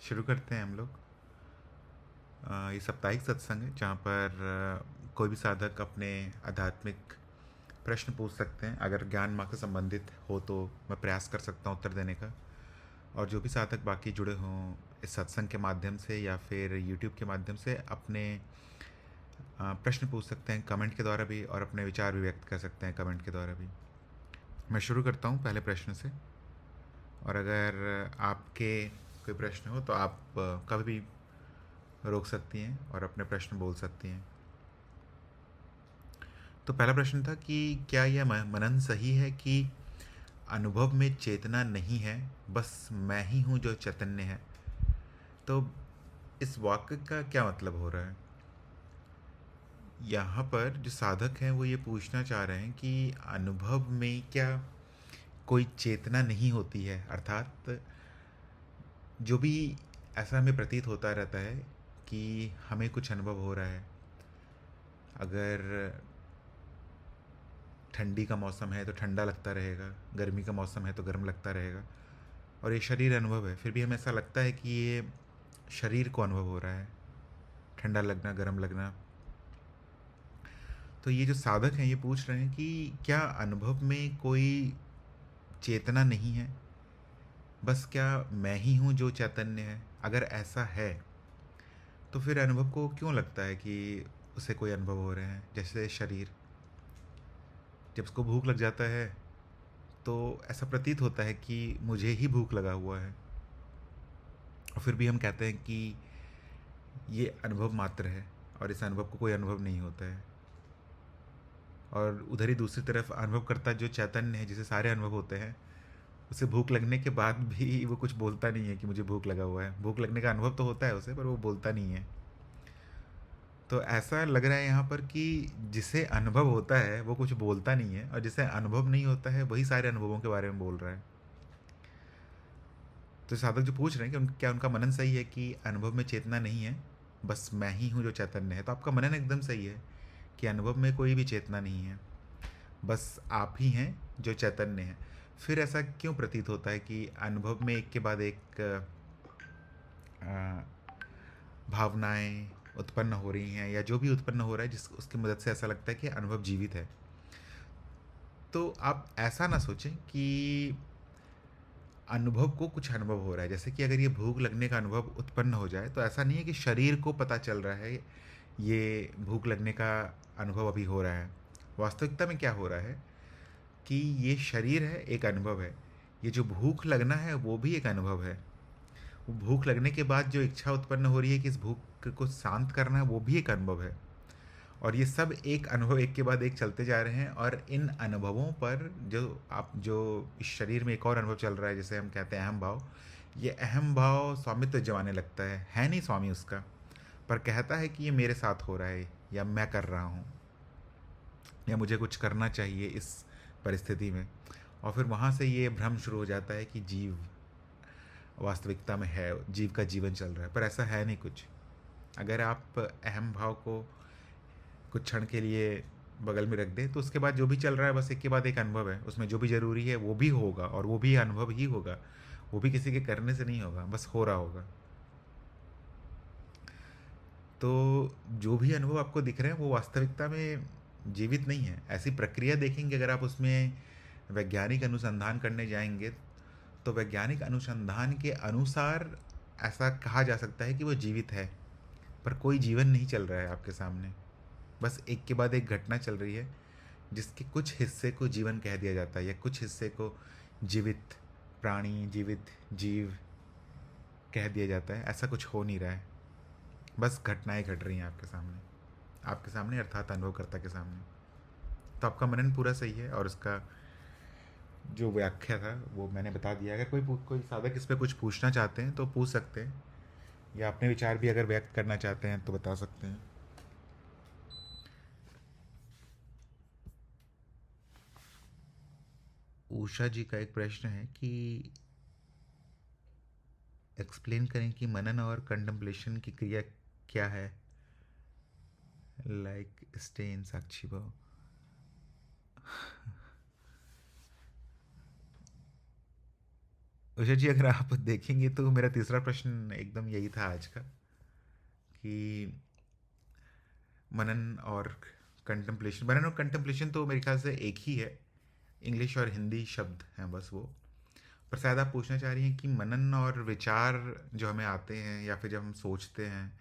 शुरू करते हैं हम लोग। ये साप्ताहिक सत्संग है जहाँ पर कोई भी साधक अपने आध्यात्मिक प्रश्न पूछ सकते हैं। अगर ज्ञान मार्ग से संबंधित हो तो मैं प्रयास कर सकता हूँ उत्तर देने का। और जो भी साधक बाकी जुड़े हों इस सत्संग के माध्यम से या फिर यूट्यूब के माध्यम से अपने प्रश्न पूछ सकते हैं कमेंट के द्वारा भी, और अपने विचार भी व्यक्त कर सकते हैं कमेंट के द्वारा भी। मैं शुरू करता हूँ पहले प्रश्न से। और अगर आपके कोई प्रश्न हो तो आप कभी भी रोक सकती हैं और अपने प्रश्न बोल सकती हैं। तो पहला प्रश्न था कि क्या यह मनन सही है कि अनुभव में चेतना नहीं है, बस मैं ही हूँ जो चैतन्य है। तो इस वाक्य का क्या मतलब हो रहा है? यहाँ पर जो साधक हैं वो ये पूछना चाह रहे हैं कि अनुभव में क्या कोई चेतना नहीं होती है, अर्थात जो भी ऐसा हमें प्रतीत होता रहता है कि हमें कुछ अनुभव हो रहा है। अगर ठंडी का मौसम है तो ठंडा लगता रहेगा, गर्मी का मौसम है तो गर्म लगता रहेगा, और ये शरीर अनुभव है। फिर भी हमें ऐसा लगता है कि ये शरीर को अनुभव हो रहा है, ठंडा लगना, गर्म लगना। तो ये जो साधक हैं ये पूछ रहे हैं कि क्या अनुभव में कोई चेतना नहीं है, बस क्या मैं ही हूँ जो चैतन्य है? अगर ऐसा है तो फिर अनुभव को क्यों लगता है कि उसे कोई अनुभव हो रहे हैं? जैसे शरीर जब उसको भूख लग जाता है तो ऐसा प्रतीत होता है कि मुझे ही भूख लगा हुआ है, और फिर भी हम कहते हैं कि ये अनुभव मात्र है और इस अनुभव को कोई अनुभव नहीं होता है। और उधर ही दूसरी तरफ अनुभव करता जो चैतन्य है, जिसे सारे अनुभव होते हैं, उसे भूख लगने के बाद भी वो कुछ बोलता नहीं है कि मुझे भूख लगा हुआ है। भूख लगने का अनुभव तो होता है उसे, पर वो बोलता नहीं है। तो ऐसा लग रहा है यहाँ पर कि जिसे अनुभव होता है वो कुछ बोलता नहीं है, और जिसे अनुभव नहीं होता है वही सारे अनुभवों के बारे में बोल रहा है। तो साधक जो पूछ रहे हैं कि क्या उनका मनन सही है कि अनुभव में चेतना नहीं है, बस मैं ही हूँ जो चैतन्य है। तो आपका मनन एकदम सही है कि अनुभव में कोई भी चेतना नहीं है, बस आप ही हैं जो चैतन्य है। फिर ऐसा क्यों प्रतीत होता है कि अनुभव में एक के बाद एक भावनाएं उत्पन्न हो रही हैं, या जो भी उत्पन्न हो रहा है जिस उसकी मदद से ऐसा लगता है कि अनुभव जीवित है? तो आप ऐसा ना सोचें कि अनुभव को कुछ अनुभव हो रहा है। जैसे कि अगर ये भूख लगने का अनुभव उत्पन्न हो जाए तो ऐसा नहीं है कि शरीर को पता चल रहा है ये भूख लगने का अनुभव अभी हो रहा है। वास्तविकता में क्या हो रहा है कि ये शरीर है, एक अनुभव है। ये जो भूख लगना है वो भी एक अनुभव है। वो भूख लगने के बाद जो इच्छा उत्पन्न हो रही है कि इस भूख को शांत करना है, वो भी एक अनुभव है। और ये सब एक अनुभव एक के बाद एक चलते जा रहे हैं, और इन अनुभवों पर जो इस शरीर में एक और अनुभव चल रहा है, जिसे हम कहते हैं अहम भाव। ये अहम भाव स्वामित्व जमाने लगता है नहीं स्वामी उसका, पर कहता है कि ये मेरे साथ हो रहा है, या मैं कर रहा हूँ, या मुझे कुछ करना चाहिए इस परिस्थिति में। और फिर वहाँ से ये भ्रम शुरू हो जाता है कि जीव वास्तविकता में है, जीव का जीवन चल रहा है, पर ऐसा है नहीं कुछ। अगर आप अहम भाव को कुछ क्षण के लिए बगल में रख दें तो उसके बाद जो भी चल रहा है बस एक के बाद एक अनुभव है। उसमें जो भी ज़रूरी है वो भी होगा, और वो भी अनुभव ही होगा। वो भी किसी के करने से नहीं होगा, बस हो रहा होगा। तो जो भी अनुभव आपको दिख रहे हैं वो वास्तविकता में जीवित नहीं है। ऐसी प्रक्रिया देखेंगे अगर आप उसमें वैज्ञानिक अनुसंधान करने जाएंगे, तो वैज्ञानिक अनुसंधान के अनुसार ऐसा कहा जा सकता है कि वो जीवित है, पर कोई जीवन नहीं चल रहा है आपके सामने। बस एक के बाद एक घटना चल रही है जिसके कुछ हिस्से को जीवन कह दिया जाता है, या कुछ हिस्से को जीवित प्राणी, जीवित जीव कह दिया जाता है। ऐसा कुछ हो नहीं रहा है, बस घटनाएं घट रही हैं आपके सामने अर्थात अनुभवकर्ता के सामने। तो आपका मनन पूरा सही है, और उसका जो व्याख्या था वो मैंने बता दिया। अगर कोई साधक इस पर कुछ पूछना चाहते हैं तो पूछ सकते हैं, या अपने विचार भी अगर व्यक्त करना चाहते हैं तो बता सकते हैं। उषा जी का एक प्रश्न है कि एक्सप्लेन करें कि मनन और कंtemplation की क्रिया क्या है, लाइक स्टे इन साक्षी भाव। उषा जी, अगर आप देखेंगे तो मेरा तीसरा प्रश्न एकदम यही था आज का, कि मनन और कंtemplation, मनन और कंtemplation तो मेरे ख्याल से एक ही है, इंग्लिश और हिंदी शब्द हैं बस वो। पर शायद आप पूछना चाह रही हैं कि मनन और विचार जो हमें आते हैं या फिर जब हम सोचते हैं,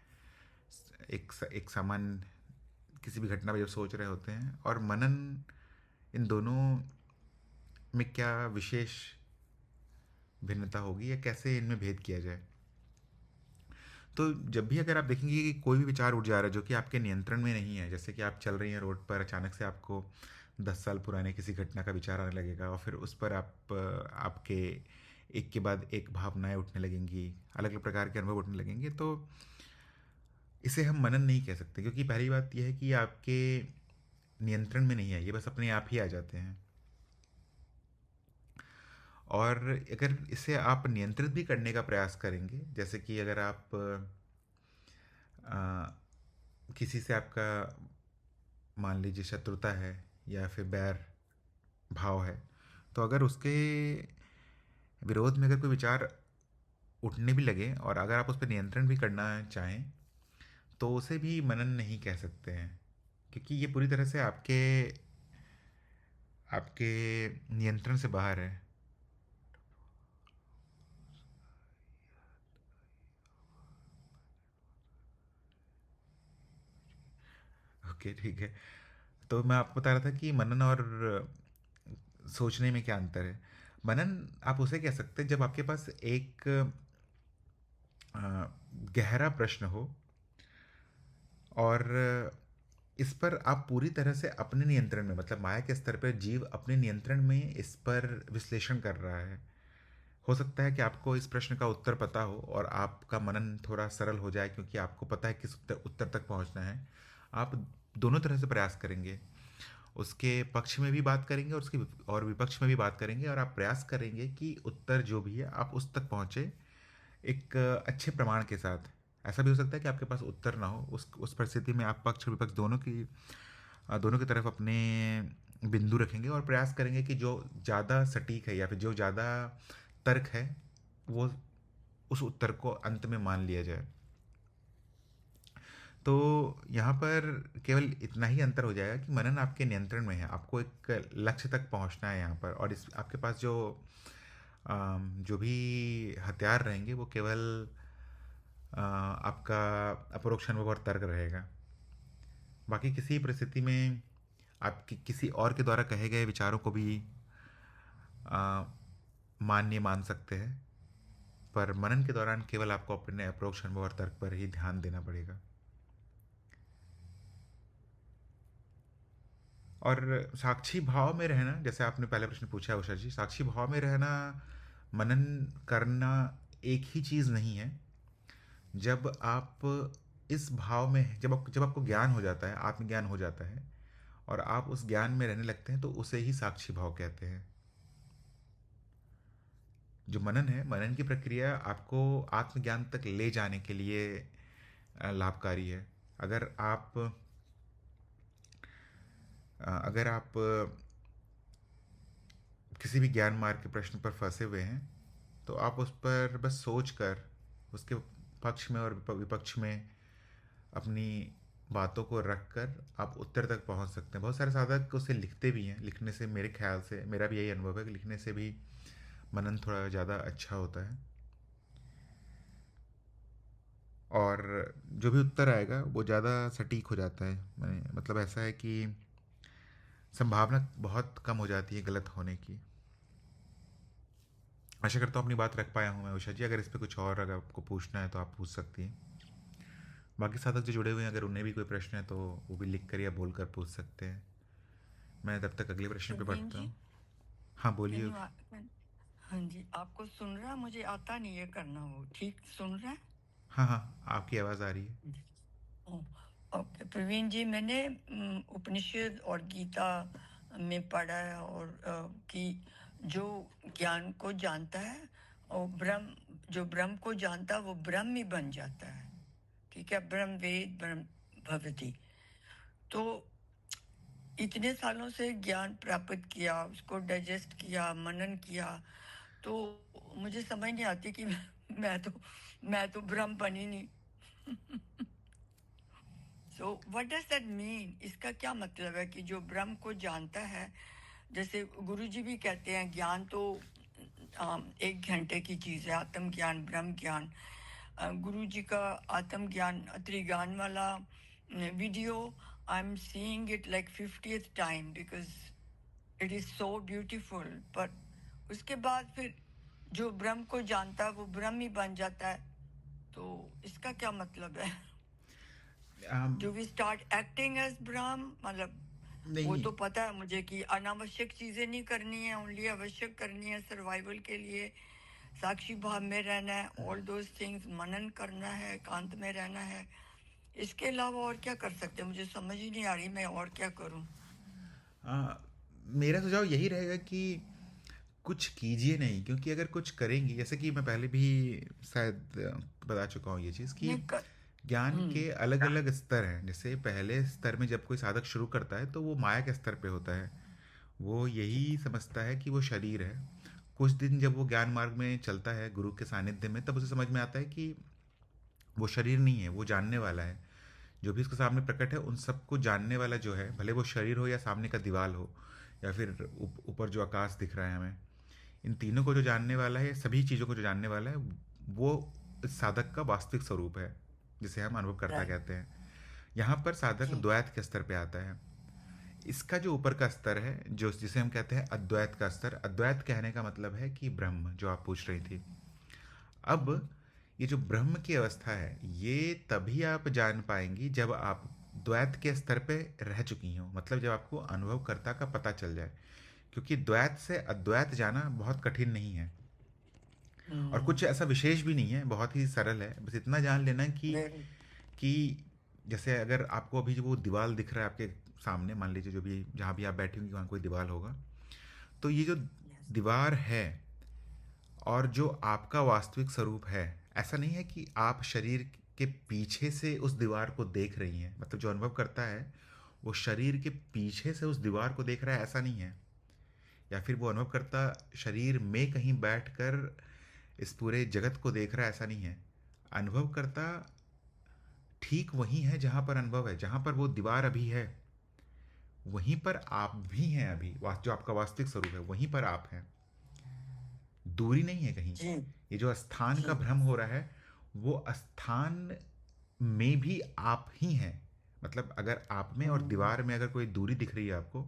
एक सामान्य किसी भी घटना पर जब सोच रहे होते हैं, और मनन, इन दोनों में क्या विशेष भिन्नता होगी या कैसे इनमें भेद किया जाए। तो जब भी अगर आप देखेंगे कि कोई भी विचार उठ जा रहा है जो कि आपके नियंत्रण में नहीं है, जैसे कि आप चल रही हैं रोड पर, अचानक से आपको 10 साल पुराने किसी घटना का विचार आने लगेगा और फिर उस पर आपके एक के बाद एक भावनाएं उठने लगेंगी, अलग अलग प्रकार के अनुभव उठने लगेंगे, तो इसे हम मनन नहीं कह सकते, क्योंकि पहली बात यह है कि ये आपके नियंत्रण में नहीं है, ये बस अपने आप ही आ जाते हैं। और अगर इसे आप नियंत्रित भी करने का प्रयास करेंगे, जैसे कि अगर आप अ, किसी से आपका, मान लीजिए, शत्रुता है या फिर बैर भाव है, तो अगर उसके विरोध में अगर कोई विचार उठने भी लगे और अगर आप उस पर नियंत्रण भी करना चाहें, तो उसे भी मनन नहीं कह सकते हैं, क्योंकि ये पूरी तरह से आपके आपके नियंत्रण से बाहर है। ओके, ठीक है। तो मैं आपको बता रहा था कि मनन और सोचने में क्या अंतर है। मनन आप उसे कह सकते हैं जब आपके पास एक अ, गहरा प्रश्न हो और इस पर आप पूरी तरह से अपने नियंत्रण में, मतलब माया के स्तर पर जीव अपने नियंत्रण में इस पर विश्लेषण कर रहा है। हो सकता है कि आपको इस प्रश्न का उत्तर पता हो और आपका मनन थोड़ा सरल हो जाए, क्योंकि आपको पता है किस उत्तर तक पहुंचना है। आप दोनों तरह से प्रयास करेंगे, उसके पक्ष में भी बात करेंगे और उसके और विपक्ष में भी बात करेंगे, और आप प्रयास करेंगे कि उत्तर जो भी है आप उस तक पहुँचे एक अच्छे प्रमाण के साथ। ऐसा भी हो सकता है कि आपके पास उत्तर ना हो, उस परिस्थिति में आप पक्ष और विपक्ष दोनों की तरफ अपने बिंदु रखेंगे और प्रयास करेंगे कि जो ज़्यादा सटीक है या फिर जो ज़्यादा तर्क है, वो उस उत्तर को अंत में मान लिया जाए। तो यहाँ पर केवल इतना ही अंतर हो जाएगा कि मनन आपके नियंत्रण में है, आपको एक लक्ष्य तक पहुँचना है यहाँ पर, और इस आपके पास जो भी हथियार रहेंगे वो केवल आपका अपरोक्ष अनुभव और तर्क रहेगा। बाकी किसी परिस्थिति में आप किसी और के द्वारा कहे गए विचारों को भी आ, मान्य मान सकते हैं, पर मनन के दौरान केवल आपको अपने अपरोक्ष अनुभव और तर्क पर ही ध्यान देना पड़ेगा। और साक्षी भाव में रहना, जैसे आपने पहले प्रश्न पूछा है उषा जी, साक्षी भाव में रहना, मनन करना एक ही चीज़ नहीं है। जब आप इस भाव में, जब आपको ज्ञान हो जाता है, आत्मज्ञान हो जाता है और आप उस ज्ञान में रहने लगते हैं, तो उसे ही साक्षी भाव कहते हैं। जो मनन है, मनन की प्रक्रिया आपको आत्मज्ञान तक ले जाने के लिए लाभकारी है। अगर आप किसी भी ज्ञान मार्ग के प्रश्न पर फंसे हुए हैं, तो आप उस पर बस सोच कर उसके पक्ष में और विपक्ष में अपनी बातों को रख कर आप उत्तर तक पहुंच सकते हैं। बहुत सारे साधक उसे लिखते भी हैं, लिखने से, मेरे ख्याल से, मेरा भी यही अनुभव है कि लिखने से भी मनन थोड़ा ज़्यादा अच्छा होता है, और जो भी उत्तर आएगा वो ज़्यादा सटीक हो जाता है। मैंने मतलब ऐसा है कि संभावना बहुत कम हो जाती है गलत होने की। आशा करता हूँ अपनी बात रख पाया हूँ मैं उषा जी। अगर इस पर कुछ और अगर आपको पूछना है तो आप पूछ सकती हैं। बाकी साधक जो जुड़े हुए हैं, अगर उन्हें भी कोई प्रश्न है तो वो भी लिख कर या बोल कर पूछ सकते हैं। मैं तब तक अगले प्रश्न पे प्रवीण बढ़ता जी, हूँ। हाँ, बोलिए। धन्यवाद। हाँ जी, आपको सुन रहा, मुझे आता नहीं है करना, वो ठीक सुन रहा है? हाँ, हाँ, आपकी आवाज़ आ रही है। ओ, ओके प्रवीण जी, मैंने उपनिषद और गीता में पढ़ा है, और कि जो ज्ञान को जानता है और ब्रह्म, जो ब्रह्म को जानता है वो ब्रह्म ही बन जाता है। ठीक है, ब्रह्म वेद ब्रह्म भवति। तो इतने सालों से ज्ञान प्राप्त किया, उसको डाइजेस्ट किया, मनन किया, तो मुझे समझ नहीं आती कि मैं तो ब्रह्म बनी नहीं। So what does that mean? इसका क्या मतलब है कि जो ब्रह्म को जानता है, जैसे गुरु जी भी कहते हैं ज्ञान तो 1 घंटे की चीज़ है, आत्म ज्ञान ब्रह्म ज्ञान। गुरु जी का आत्म ज्ञान त्रिज्ञान वाला video, I am seeing it like 50th time because it is so beautiful. पर उसके बाद फिर जो ब्रह्म को जानता है वो ब्रह्म ही बन जाता है। तो इसका क्या मतलब है? Um, do we start acting as Brahman? मतलब वो नहीं। तो पता है मुझे कि अनावश्यक चीजें नहीं करनी है, ओनली आवश्यक करनी है सर्वाइवल के लिए। साक्षी भाव में रहना है, ऑल दोज थिंग्स, मनन करना है, एकांत में रहना है। इसके अलावा और क्या कर सकते हैं? मुझे समझ ही नहीं आ रही मैं और क्या करूं। अ, मेरा सुझाव यही रहेगा कि कुछ कीजिए नहीं, क्योंकि अगर कुछ करेंगी, जैसे कि मैं पहले भी शायद बता चुका हूँ ये चीज़ कि नहीं कर। ज्ञान हम्म। के अलग अलग स्तर हैं। जैसे पहले स्तर में जब कोई साधक शुरू करता है तो वो माया के स्तर पे होता है। वो यही समझता है कि वो शरीर है। कुछ दिन जब वो ज्ञान मार्ग में चलता है गुरु के सानिध्य में, तब उसे समझ में आता है कि वो शरीर नहीं है, वो जानने वाला है। जो भी उसके सामने प्रकट है उन सबको जानने वाला जो है, भले वो शरीर हो या सामने का दीवाल हो या फिर ऊपर जो आकाश दिख रहा है हमें, इन तीनों को जो जानने वाला है, सभी चीज़ों को जो जानने वाला है, वो इस साधक का वास्तविक स्वरूप है, जिसे हम अनुभवकर्ता राइट। कहते हैं। यहाँ पर साधक जी। द्वैत के स्तर पे आता है। इसका जो ऊपर का स्तर है, जो जिसे हम कहते हैं अद्वैत का स्तर, अद्वैत कहने का मतलब है कि ब्रह्म, जो आप पूछ रही थी। अब ये जो ब्रह्म की अवस्था है, ये तभी आप जान पाएंगी जब आप द्वैत के स्तर पे रह चुकी हो, मतलब जब आपको अनुभवकर्ता का पता चल जाए। क्योंकि द्वैत से अद्वैत जाना बहुत कठिन नहीं है, और कुछ हम्म। ऐसा विशेष भी नहीं है, बहुत ही सरल है। बस इतना जान लेना वेरी। कि जैसे अगर आपको अभी जो वो दीवार दिख रहा है आपके सामने, मान लीजिए जो भी जहाँ भी आप बैठी होंगी वहाँ कोई दीवार होगा, तो ये जो यस। दीवार है और जो आपका वास्तविक स्वरूप है, ऐसा नहीं है कि आप शरीर के पीछे से उस दीवार को देख रही हैं। मतलब जो अनुभव करता है वो शरीर के पीछे से उस दीवार को देख रहा है, ऐसा नहीं है। या फिर वो अनुभव करता शरीर में कहीं बैठकर इस पूरे जगत को देख रहा है, ऐसा नहीं है। अनुभव करता ठीक वहीं है जहाँ पर अनुभव है, जहाँ पर वो दीवार अभी है वहीं पर आप भी हैं। अभी जो आपका वास्तविक स्वरूप है वहीं पर आप हैं, दूरी नहीं है कहीं। जी। ये जो स्थान का जी। भ्रम हो रहा है, वो स्थान में भी आप ही हैं। मतलब अगर आप में और हम्म। दीवार में अगर कोई दूरी दिख रही है आपको,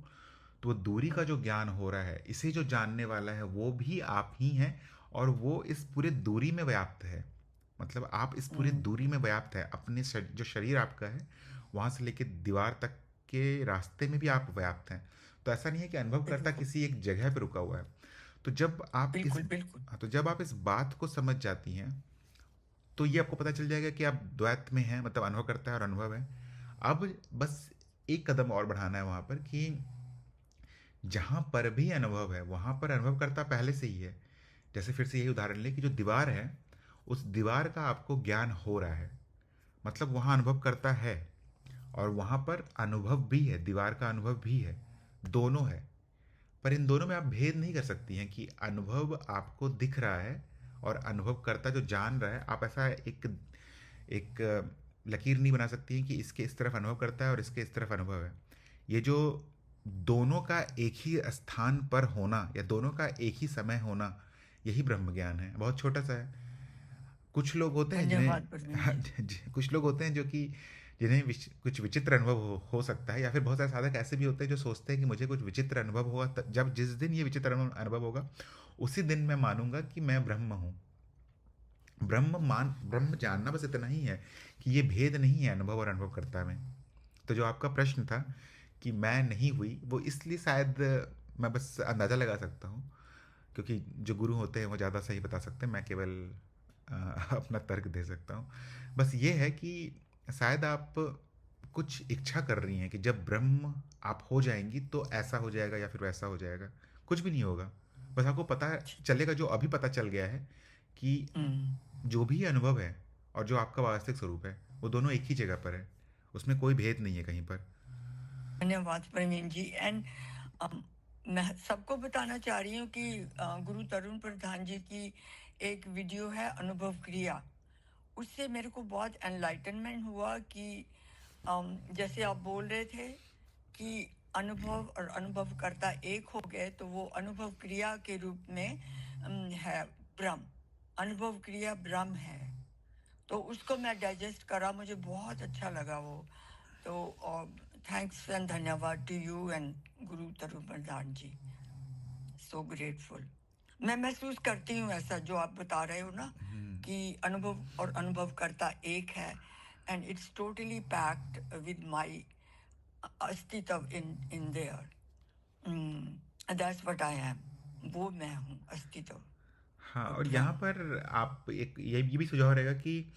तो वो दूरी का जो ज्ञान हो रहा है, इसे जो जानने वाला है वो भी आप ही हैं। और वो इस पूरे दूरी में व्याप्त है। मतलब आप इस पूरी हम्म। दूरी में व्याप्त है, अपने जो शरीर आपका है वहाँ से लेकर दीवार तक के रास्ते में भी आप व्याप्त हैं। तो ऐसा नहीं है कि अनुभव करता बिल्कुल। किसी एक जगह पर रुका हुआ है। तो जब आप इस बिल्कुल। बिल्कुल। हाँ, तो जब आप इस बात को समझ जाती हैं, तो ये आपको पता चल जाएगा कि आप द्वैत में हैं, मतलब अनुभव करता है और अनुभव है। अब बस एक कदम और बढ़ाना है वहाँ पर कि जहाँ पर भी अनुभव है वहाँ पर अनुभव करता पहले से ही है। जैसे फिर से यही उदाहरण लें कि जो दीवार है, उस दीवार का आपको ज्ञान हो रहा है, मतलब वहाँ अनुभव करता है और वहाँ पर अनुभव भी है, दीवार का अनुभव भी है, दोनों है। पर इन दोनों में आप भेद नहीं कर सकती हैं कि अनुभव आपको दिख रहा है और अनुभव करता जो जान रहा है। आप ऐसा एक एक लकीर नहीं बना सकती हैं कि इसके इस तरफ अनुभव करता है और इसके इस तरफ अनुभव है। ये जो दोनों का एक ही स्थान पर होना या दोनों का एक ही समय होना, यही ब्रह्म ज्ञान है। बहुत छोटा सा है। कुछ लोग होते हैं धन्यवाद प्रवीण जी। कुछ लोग होते हैं जो कि जिन्हें कुछ विचित्र अनुभव हो सकता है, या फिर बहुत सारे साधक ऐसे भी होते हैं जो सोचते हैं कि मुझे कुछ विचित्र अनुभव हुआ, जब जिस दिन ये विचित्र अनुभव होगा उसी दिन मैं मानूंगा कि मैं ब्रह्म हूँ। ब्रह्म जानना बस इतना ही है कि ये भेद नहीं है अनुभव और अनुभवकर्ता में। तो जो आपका प्रश्न था कि मैं नहीं हुई, वो इसलिए शायद मैं बस अंदाज़ा लगा सकता हूँ, क्योंकि जो गुरु होते हैं वो ज़्यादा सही बता सकते हैं, मैं केवल अ, अपना तर्क दे सकता हूँ। बस ये है कि शायद आप कुछ इच्छा कर रही हैं कि जब ब्रह्म आप हो जाएंगी तो ऐसा हो जाएगा या फिर वैसा हो जाएगा। कुछ भी नहीं होगा। बस आपको पता चलेगा, जो अभी पता चल गया है, कि हम्म। जो भी अनुभव है और जो आपका वास्तविक स्वरूप है वो दोनों एक ही जगह पर है। उसमें कोई भेद नहीं है कहीं पर। धन्यवाद प्रवीण जी। एंड मैं सबको बताना चाह रही हूँ कि गुरु तरुण प्रधान जी की एक वीडियो है अनुभव क्रिया। उससे मेरे को बहुत एनलाइटनमेंट हुआ कि जैसे आप बोल रहे थे कि अनुभव और अनुभवकर्ता एक हो गए, तो वो अनुभव क्रिया के रूप में है ब्रह्म। अनुभव क्रिया ब्रह्म है। तो उसको मैं डाइजेस्ट करा, मुझे बहुत अच्छा लगा वो। तो थैंक्स एंड धन्यवाद to you and Guru Tarun Pradhan ji. So grateful. मैं महसूस करती हूँ ऐसा जो आप बता रहे हो ना, कि अनुभव और अनुभवकर्ता एक है, and it's totally packed with my अस्तित्व in in there. That's what I am. वो मैं हूँ, अस्तित्व हाँ, और और यहाँ ब्रह्म। पर आप एक ये भी सुझाव रहेगा कि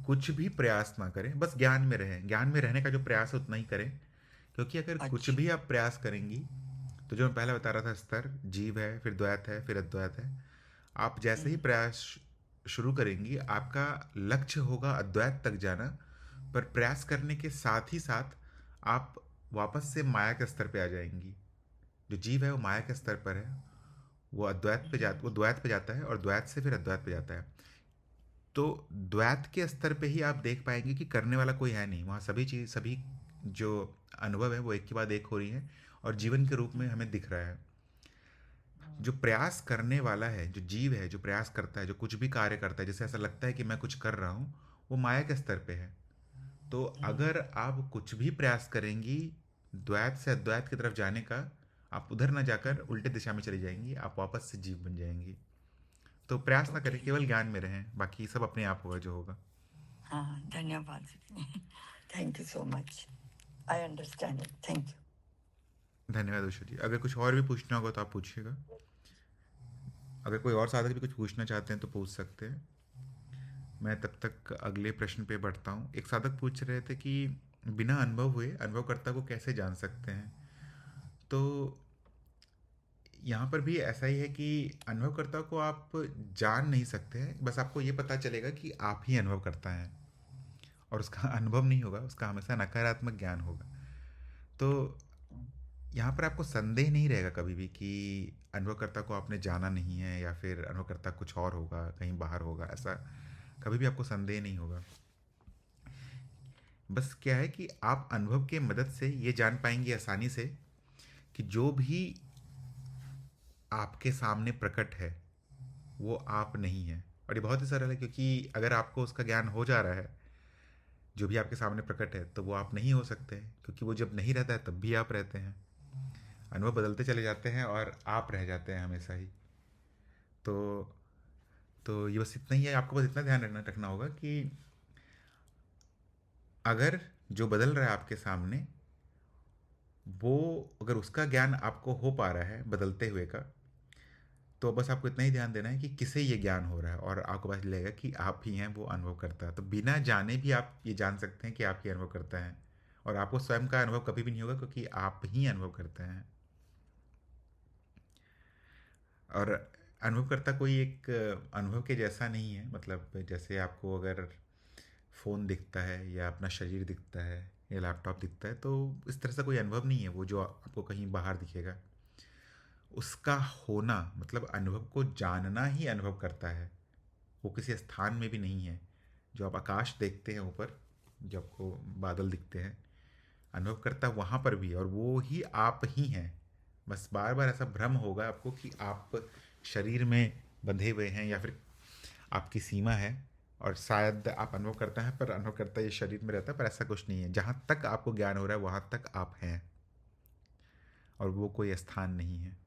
कुछ भी प्रयास ना करें, बस ज्ञान में रहें। ज्ञान में रहने का जो प्रयास है उतना ही करें, क्योंकि अगर कुछ अच्छा। भी आप प्रयास करेंगी, तो जो मैं पहले बता रहा था स्तर, जीव है, फिर द्वैत है, फिर अद्वैत है। आप जैसे ही हम्म, प्रयास शुरू करेंगी, आपका लक्ष्य होगा अद्वैत तक जाना, पर प्रयास करने के साथ ही साथ आप वापस से माया के स्तर पे आ जाएंगी। जो जीव है वो माया के स्तर पर है, वो द्वैत पे जाता है, और द्वैत से फिर अद्वैत पे जाता है। तो द्वैत के स्तर पे ही आप देख पाएंगे कि करने वाला कोई है नहीं वहाँ। सभी जो अनुभव है वो एक के बाद एक हो रही हैं, और जीवन के रूप में हमें दिख रहा है। जो प्रयास करने वाला है, जो जीव है, जो प्रयास करता है, जो कुछ भी कार्य करता है, जैसे ऐसा लगता है कि मैं कुछ कर रहा हूँ, वो माया के स्तर पे है। तो हम्म, अगर आप कुछ भी प्रयास करेंगी द्वैत से अद्वैत की तरफ जाने का, आप उधर ना जाकर उल्टे दिशा में चली जाएंगी, आप वापस से जीव बन जाएंगी। तो प्रयास ना करें, टोटली। केवल ज्ञान में रहें, बाकी सब अपने आप होगा जो होगा। हाँ, धन्यवाद। Thank you so much. I understand it. Thank you. धन्यवाद उषा जी। अगर कुछ और भी पूछना होगा तो आप पूछिएगा। अगर कोई और साधक भी कुछ पूछना चाहते हैं तो पूछ सकते हैं। मैं तब तक अगले प्रश्न पे बढ़ता हूँ। एक साधक पूछ रहे थे कि बिना अनुभव हुए अनुभवकर्ता को कैसे जान सकते हैं। तो यहाँ पर भी ऐसा ही है कि अनुभवकर्ता को आप जान नहीं सकते हैं, बस आपको ये पता चलेगा कि आप ही अनुभव करता है, और उसका अनुभव नहीं होगा, उसका हमेशा नकारात्मक ज्ञान होगा। तो यहाँ पर आपको संदेह नहीं रहेगा कभी भी कि अनुभवकर्ता को आपने जाना नहीं है, या फिर अनुभवकर्ता कुछ और होगा, कहीं बाहर होगा, ऐसा कभी भी आपको संदेह नहीं होगा। बस क्या है कि आप अनुभव के मदद से ये जान पाएंगे आसानी से कि जो भी आपके सामने प्रकट है वो आप नहीं है। और ये बहुत ही सरल है, क्योंकि अगर आपको उसका ज्ञान हो जा रहा है, जो भी आपके सामने प्रकट है, तो वो आप नहीं हो सकते हैं, क्योंकि वो जब नहीं रहता है तब भी आप रहते हैं। अनुभव बदलते चले जाते हैं और आप रह जाते हैं हमेशा ही। तो ये बस इतना ही है। आपको बस इतना ध्यान रखना होगा कि अगर जो बदल रहा है आपके सामने, वो अगर उसका ज्ञान आपको हो पा रहा है बदलते हुए का, तो बस आपको इतना ही ध्यान देना है कि किसे ये ज्ञान हो रहा है, और आपको पता चलेगा कि आप ही हैं वो अनुभव करता है। तो बिना जाने भी आप ये जान सकते हैं कि आप ही अनुभव करता है, और आपको स्वयं का अनुभव कभी भी नहीं होगा, क्योंकि आप ही अनुभव करते हैं। और अनुभवकर्ता कोई एक अनुभव के जैसा नहीं है। मतलब जैसे आपको अगर फ़ोन दिखता है, या अपना शरीर दिखता है, या लैपटॉप दिखता है, तो इस तरह से कोई अनुभव नहीं है वो जो आपको कहीं बाहर दिखेगा। उसका होना मतलब अनुभव को जानना ही अनुभव करता है। वो किसी स्थान में भी नहीं है। जो आप आकाश देखते हैं ऊपर, जो आपको बादल दिखते हैं, अनुभव करता वहाँ पर भी, और वो ही आप ही हैं। बस बार बार ऐसा भ्रम होगा आपको कि आप शरीर में बंधे हुए हैं, या फिर आपकी सीमा है, और शायद आप अनुभव करता है, पर अनुभव करता ये शरीर में रहता है, पर ऐसा कुछ नहीं है। जहाँ तक आपको ज्ञान हो रहा है वहाँ तक आप हैं, और वो कोई स्थान नहीं है।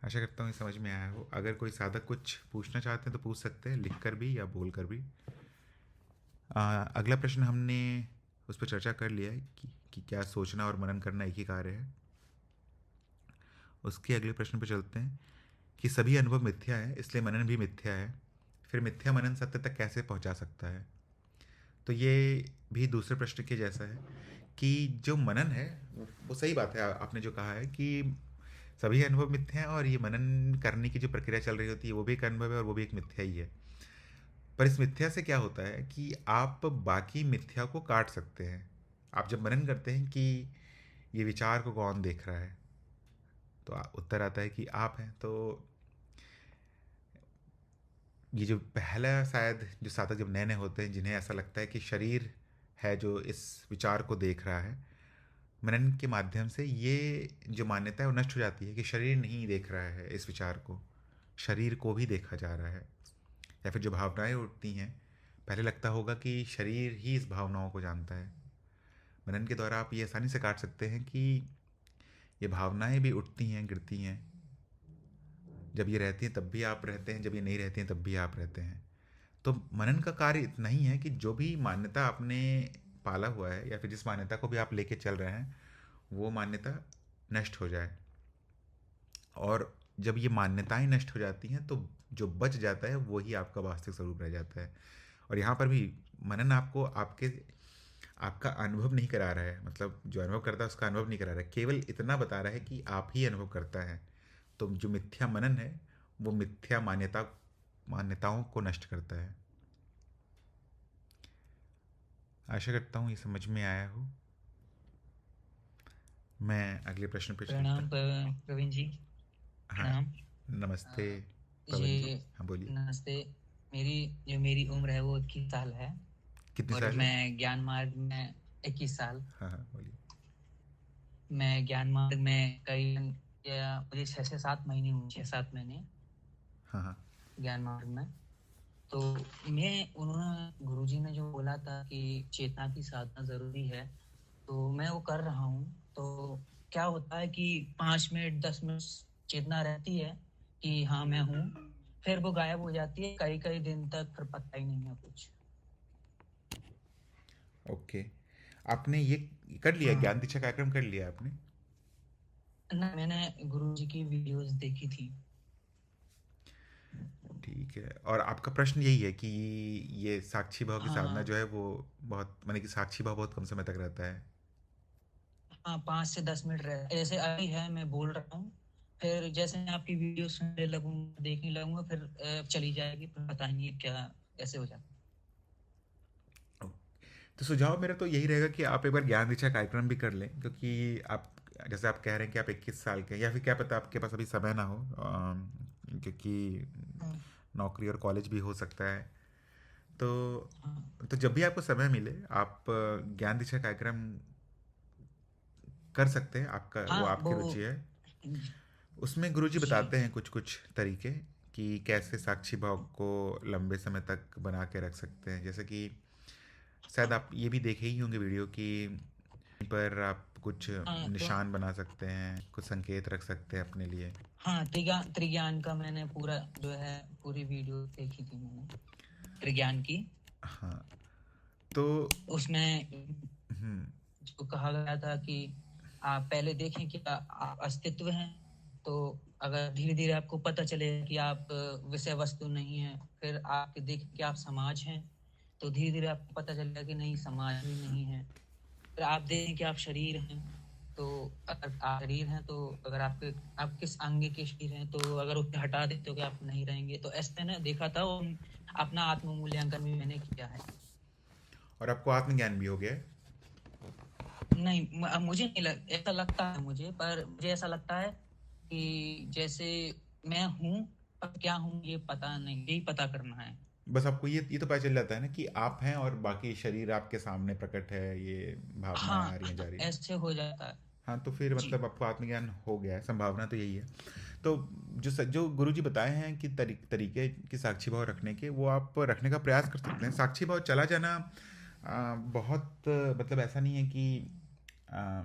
आशा करता हूँ ये समझ में आया हो। अगर कोई साधक कुछ पूछना चाहते हैं तो पूछ सकते हैं, लिख कर भी या बोल कर भी। अगला प्रश्न हमने उस पर चर्चा कर लिया है कि क्या सोचना और मनन करना एक ही कार्य है। उसके अगले प्रश्न पर चलते हैं कि सभी अनुभव मिथ्या है, इसलिए मनन भी मिथ्या है। फिर मिथ्या मनन सत्य तक कैसे पहुंचा सकता है। तो ये भी दूसरे प्रश्न के जैसा है कि जो मनन है वो सही बात है। आपने जो कहा है कि सभी अनुभव मिथ्या हैं, और ये मनन करने की जो प्रक्रिया चल रही होती है वो भी एक अनुभव है, और वो भी एक मिथ्या ही है। पर इस मिथ्या से क्या होता है कि आप बाकी मिथ्या को काट सकते हैं। आप जब मनन करते हैं कि ये विचार को कौन देख रहा है? तो उत्तर आता है कि आप हैं। तो ये जो पहला शायद जो साधक जब नए नए होते हैं, जिन्हें ऐसा लगता है कि शरीर है जो इस विचार को देख रहा है, मनन के माध्यम से ये जो मान्यता है वो नष्ट हो जाती है कि शरीर नहीं देख रहा है इस विचार को, शरीर को भी देखा जा रहा है। या फिर जो भावनाएं उठती हैं, पहले लगता होगा कि शरीर ही इस भावनाओं को जानता है। मनन के द्वारा आप ये आसानी से काट सकते हैं कि ये भावनाएं भी उठती हैं, गिरती हैं। जब ये रहती हैं तब भी आप रहते हैं, जब ये नहीं रहती हैं तब भी आप रहते हैं। तो मनन का कार्य इतना ही है कि जो भी मान्यता आपने पाला हुआ है या फिर जिस मान्यता को भी आप लेके चल रहे हैं, वो मान्यता नष्ट हो जाए। और जब ये मान्यताएं नष्ट हो जाती हैं तो जो बच जाता है वही आपका वास्तविक स्वरूप रह जाता है। और यहाँ पर भी मनन आपको आपका अनुभव नहीं करा रहा है, मतलब जो अनुभव करता है उसका अनुभव नहीं करा रहा है, केवल इतना बता रहा है कि आप ही अनुभव करता है। तो जो मिथ्या मनन है वो मिथ्या मान्यताओं को नष्ट करता है। आशा करता हूँ ये समझ में आया हो। मैं अगले प्रश्न पे चलता। प्रणाम प्रवीण जी। हाँ, प्रणाम। नमस्ते पवन जी। ये हाँ बोलिए। नमस्ते। मेरी उम्र है वो 21 साल है। कितने और साल है? मैं ज्ञान मार्ग में 21 साल। हाँ हाँ बोलिए। मैं ज्ञान मार्ग में करीबन मुझे 6 से 7 महीने हुए, 6-7 महीने हाँ हाँ ज्ञान मार्ग में। तो उन्होंने गुरुजी ने जो बोला था कि चेतना की साधना जरूरी है, तो मैं वो कर रहा हूँ। तो क्या होता है कि 5 मिनट 10 मिनट चेतना रहती है कि हाँ मैं हूँ, फिर वो गायब हो जाती है कई कई दिन तक, फिर पता ही नहीं है कुछ। ओके। आपने ये कर लिया, हाँ। ज्ञान दीक्षा कार्यक्रम कर लिया आपने? ना, मैंने गुरुजी की वीडियोस देखी थी। ठीक है। और आपका प्रश्न यही है कि ये साक्षी भाव की साधना हाँ जो है वो बहुत, माने कि साक्षी भाव बहुत कम समय तक रहता है? हाँ, 5 से 10 मिनट रहे, जैसे अभी है मैं बोल रहा हूँ, फिर जैसे मैं आपकी वीडियो सुनने लगूंगा, देखने लगूंगा, फिर चली जाएगी, फिर पता ही नहीं है क्या कैसे हो जाता है। तो सुझाव मेरा तो यही रहेगा कि आप एक बार ज्ञान दीक्षा कार्यक्रम भी कर लें, क्योंकि आप जैसे आप कह रहे हैं कि आप 21 साल के हैं, या फिर क्या पता आपके पास अभी समय ना हो, क्योंकि हाँ नौकरी और कॉलेज भी हो सकता है। तो हाँ तो जब भी आपको समय मिले आप ज्ञान दीक्षा कार्यक्रम कर सकते हैं, आपका वो हाँ, आपकी वो रुचि है। उसमें गुरुजी जी। बताते हैं कुछ कुछ तरीके कि कैसे साक्षी भाव को लंबे समय तक बना के रख सकते हैं। जैसे कि शायद आप ये भी देखे ही होंगे वीडियो कि पर आप कुछ हाँ तो निशान बना सकते हैं, कुछ संकेत रख सकते हैं अपने लिए। हाँ, त्रिज्ञान का मैंने पूरा जो है पूरी वीडियो देखी थी मैंने, त्रिज्ञान की। हाँ। तो उसमें हम्म, जो कहा गया था कि आप पहले देखें कि आप अस्तित्व हैं, तो अगर धीरे धीरे आपको पता चले कि आप विषय वस्तु नहीं है, फिर आप देखें कि आप समाज हैं, तो धीरे धीरे आपको पता चलेगा कि नहीं, समाज भी नहीं है। फिर आप देखें कि आप शरीर हैं, तो अगर आप शरीर हैं तो अगर आप किस अंग के शरीर हैं, तो अगर उसे हटा देते हो कि आप नहीं रहेंगे। तो ऐसे मैंने देखा था, और अपना आत्म मूल्यांकन भी मैंने किया है। और आपको आत्मज्ञान भी हो गया है? नहीं, मुझे नहीं ऐसा लगता है मुझे, पर मुझे ऐसा लगता है कि जैसे मैं हूँ, पर क्या हूँ ये पता नहीं, यही पता करना है। बस आपको ये तो पता चल जाता है ना कि आप हैं और बाकी शरीर आपके सामने प्रकट है, ये भावनाएं आ हाँ, रही हैं, जा रही हैं। ऐसे हो जाता है। हाँ, तो फिर जी। मतलब आपको आत्मज्ञान हो गया है, संभावना तो यही है। तो जो गुरुजी बताए हैं कि तरीके कि साक्षी भाव रखने के, वो आप रखने का प्रयास कर सकते हैं। साक्षी भाव चला जाना बहुत मतलब ऐसा नहीं है कि आ,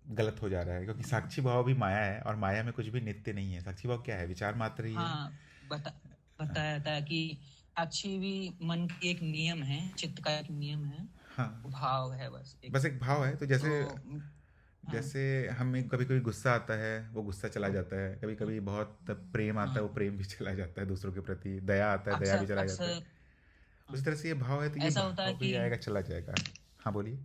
गलत हो जा रहा है, क्योंकि साक्षी भाव भी माया है और माया में कुछ भी नित्य नहीं है। साक्षी भाव क्या है? विचार मात्र ही है। हाँ, बताया था कि अच्छी भी मन की एक नियम है, चित्त का एक नियम है, हाँ, भाव है बस एक। बस एक भाव है। तो जैसे तो हाँ जैसे हमें कभी कभी गुस्सा आता है, वो गुस्सा चला जाता है। कभी कभी बहुत प्रेम आता है, हाँ, वो प्रेम भी चला जाता है दूसरों के प्रति। दया आता है, दया भी अक्सर चला जाता है। अक्सर उसी हाँ, तरह से ये भाव है, तो ये ऐसा होता है भाव कि भी आएगा, चला जाएगा। हाँ बोलिए।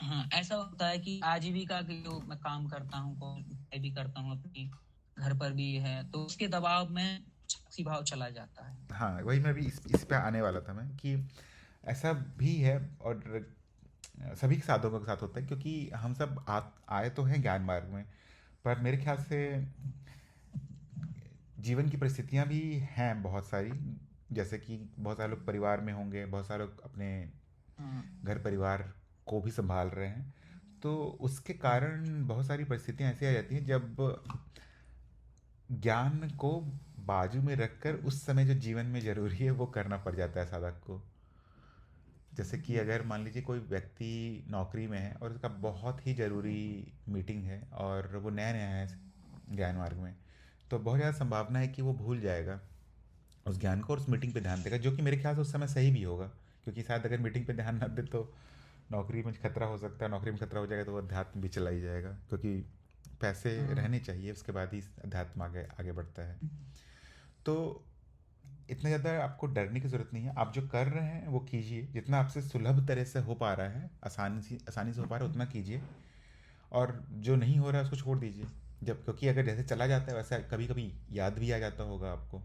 हाँ, ऐसा होता है कि आजीविका के जो मैं काम करता हूँ, मैं भी करता हूँ, अपनी घर पर भी है, तो उसके दबाव में साक्षी भाव चला जाता है। हाँ, वही मैं भी इस पे आने वाला था मैं कि ऐसा भी है। और सभी साधकों के साथ होता है, क्योंकि हम सब आए तो हैं ज्ञान मार्ग में, पर मेरे ख्याल से जीवन की परिस्थितियां भी हैं बहुत सारी। जैसे कि बहुत सारे लोग परिवार में होंगे, बहुत सारे लोग अपने हाँ घर परिवार को भी संभाल रहे हैं, तो उसके कारण बहुत सारी परिस्थितियां ऐसी आ जाती हैं जब ज्ञान को बाजू में रखकर उस समय जो जीवन में ज़रूरी है वो करना पड़ जाता है साधक को। जैसे कि अगर मान लीजिए कोई व्यक्ति नौकरी में है और उसका बहुत ही ज़रूरी मीटिंग है और वो नया नया है ज्ञान मार्ग में, तो बहुत ज़्यादा संभावना है कि वो भूल जाएगा उस ज्ञान को और उस मीटिंग पे ध्यान देगा, जो कि मेरे ख्याल से उस समय सही भी होगा। क्योंकि शायद अगर मीटिंग पे ध्यान ना दे तो नौकरी में खतरा हो सकता है, नौकरी में खतरा हो जाएगा तो वो अध्यात्म भी चला ही जाएगा, क्योंकि पैसे हाँ रहने चाहिए, उसके बाद ही अध्यात्म आगे आगे बढ़ता है। तो इतना ज़्यादा आपको डरने की ज़रूरत नहीं है, आप जो कर रहे हैं वो कीजिए, जितना आपसे सुलभ तरह से हो पा रहा है, आसानी से हो पा रहा है उतना कीजिए, और जो नहीं हो रहा है उसको छोड़ दीजिए। जब क्योंकि अगर जैसे चला जाता है वैसे कभी कभी याद भी आ जाता होगा आपको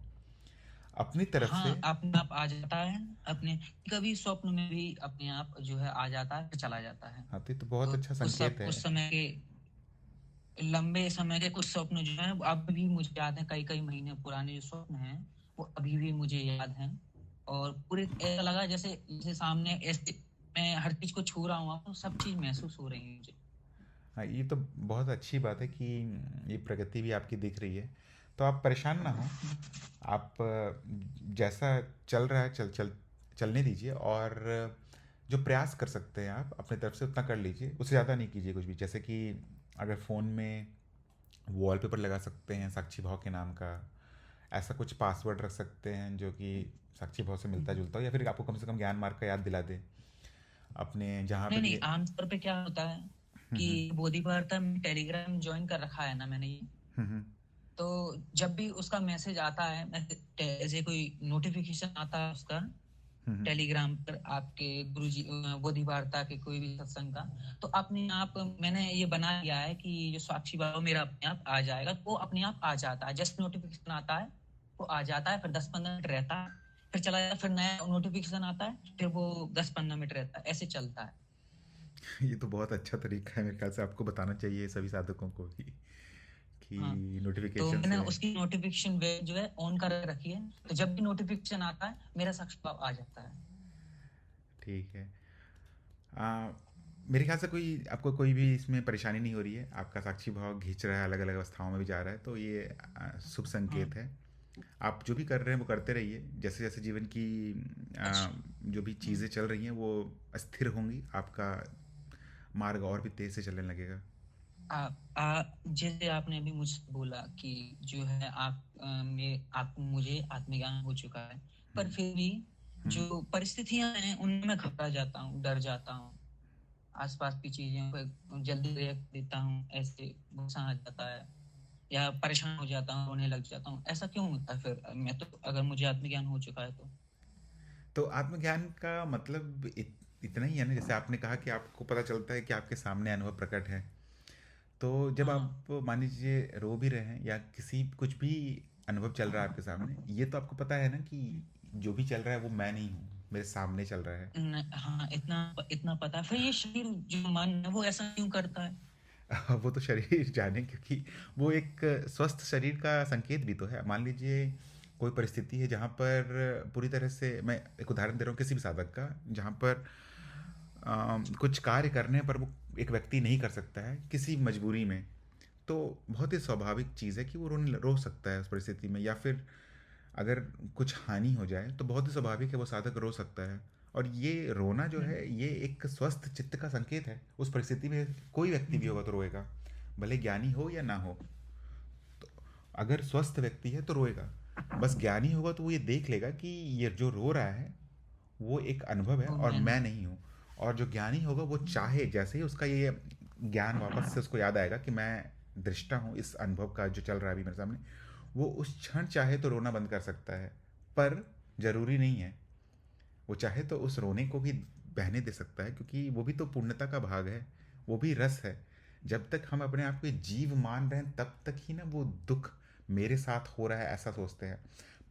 अपनी तरफ से। हाँ, अपने आप आ जाता है। अपने कभी स्वप्न में भी अपने आप जो है आ जाता है, फिर चला जाता है। हाँ, तो ये तो बहुत तो अच्छा संकेत है। उस समय के लंबे समय के कुछ स्वप्न जो हैं वो अब भी मुझे याद है, कई कई महीने पुराने जो स्वप्न हैं वो अभी भी मुझे याद हैं। और पूरे ऐसा लगा जैसे जैसे सामने ऐसे मैं हर चीज को छू रहा हूँ, तो सब चीज महसूस हो रही है मुझे। हाँ, ये तो बहुत अच्छी बात है कि ये प्रगति भी आपकी दिख रही है। तो आप परेशान ना हो, आप जैसा चल रहा है चलने दीजिए, और जो प्रयास कर सकते हैं आप अपनी तरफ से उतना कर लीजिए, उससे ज़्यादा नहीं कीजिए कुछ भी। जैसे कि अगर फ़ोन में वॉलपेपर लगा सकते हैं साक्षी भाव के नाम का, ऐसा कुछ पासवर्ड रख सकते हैं जो कि साक्षी भाव से मिलता जुलता हो, या फिर आपको कम से कम ज्ञान मार्ग का याद दिला दे अपने जहाँ पे नहीं भी। नहीं, आमतौर पे क्या होता है कि हम्म। बोधि वार्ता में टेलीग्राम ज्वाइन कर रखा है ना मैंने ये। हम्म। तो जब भी उसका मैसेज आता है, जैसे कोई नोटिफिकेशन आता है उसका हम्म। टेलीग्राम पर आपके गुरुजी बोधि वार्ता के कोई भी सत्संग का, तो अपने आप मैंने ये बना लिया है कि जो साक्षी भाव मेरा अपने आप आ जाएगा, तो वो अपने आप आ जाता है। जस्ट नोटिफिकेशन आता है वो आ जाता है, फिर 10-15 मिनट रहता है, फिर चला जाता है, फिर नया नोटिफिकेशन आता है, फिर वो 10-15 मिनट रहता है, ऐसे चलता है। ये तो बहुत अच्छा तरीका है, मेरे ख्याल से आपको बताना चाहिए सभी साधकों को भी हाँ, कि तो नोटिफिकेशन मैंने से। उसकी नोटिफिकेशन वे जो है ऑन कर रखी है, तो जब भी नोटिफिकेशन आता है मेरा साक्षी भाव आ जाता है। ठीक है। आ, मेरे ख्याल से आपको कोई भी इसमें परेशानी नहीं हो रही है, आपका साक्षी भाव खींच रहा है, अलग अलग अवस्थाओं में भी जा रहा है, तो ये शुभ हाँ, संकेत है। आप जो भी कर रहे हैं वो करते रहिए, जैसे जैसे जीवन की आ, अच्छा। जो भी चीज़ें चल रही हैं वो अस्थिर होंगी, आपका मार्ग और भी तेज़ से चलने लगेगा। जैसे आपने अभी मुझसे बोला कि जो है आप मुझे आत्मज्ञान हो चुका है, पर हम्म। फिर भी हम्म। जो परिस्थितियां हैं उनमें मैं घबरा जाता हूँ, डर जाता हूँ। आसपास की चीजें पर जल्दी रिएक्ट देता हूँ, ऐसे गुस्सा आ जाता है या परेशान हो जाता हूँ, रोने लग जाता हूँ। ऐसा क्यों होता है फिर? मैं तो अगर मुझे आत्मज्ञान हो चुका है तो। तो आत्मज्ञान का मतलब इतना ही है ना, जैसे आपने कहा कि आपको पता चलता है कि आपके सामने अनुभव प्रकट है, तो जब हाँ आप मान लीजिए रो भी रहे हैं या किसी कुछ भी अनुभव चल रहा है आपके सामने, ये तो आपको पता है ना कि जो भी चल रहा है वो मैं नहीं हूँ, मेरे सामने चल रहा है। हाँ, इतना इतना पता है। फिर ये शरीर जो मन है वो ऐसा क्यों करता है? वो तो शरीर जाने, क्योंकि वो एक स्वस्थ शरीर का संकेत भी तो है। मान लीजिए कोई परिस्थिति है जहाँ पर पूरी तरह से, मैं एक उदाहरण दे रहा हूँ किसी भी साधक का, जहाँ पर कुछ कार्य करने पर वो एक व्यक्ति नहीं कर सकता है किसी मजबूरी में, तो बहुत ही स्वाभाविक चीज़ है कि वो रो सकता है उस परिस्थिति में, या फिर अगर कुछ हानि हो जाए तो बहुत ही स्वाभाविक है वो साधक रो सकता है। और ये रोना जो है ये एक स्वस्थ चित्त का संकेत है। उस परिस्थिति में कोई व्यक्ति भी होगा तो रोएगा, भले ज्ञानी हो या ना हो। तो अगर स्वस्थ व्यक्ति है तो रोएगा, बस ज्ञानी होगा तो वो ये देख लेगा कि ये जो रो रहा है वो एक अनुभव है वो और मैं मैं नहीं। नहीं हूँ। और जो ज्ञानी होगा वो चाहे जैसे ही उसका ये ज्ञान वापस से उसको याद आएगा कि मैं दृष्टा हूँ इस अनुभव का जो चल रहा है अभी मेरे सामने, वो उस क्षण चाहे तो रोना बंद कर सकता है। पर ज़रूरी नहीं है, वो चाहे तो उस रोने को भी बहने दे सकता है, क्योंकि वो भी तो पूर्णता का भाग है, वो भी रस है। जब तक हम अपने आप को जीव मान रहे हैं तब तक ही ना वो दुख मेरे साथ हो रहा है ऐसा सोचते हैं।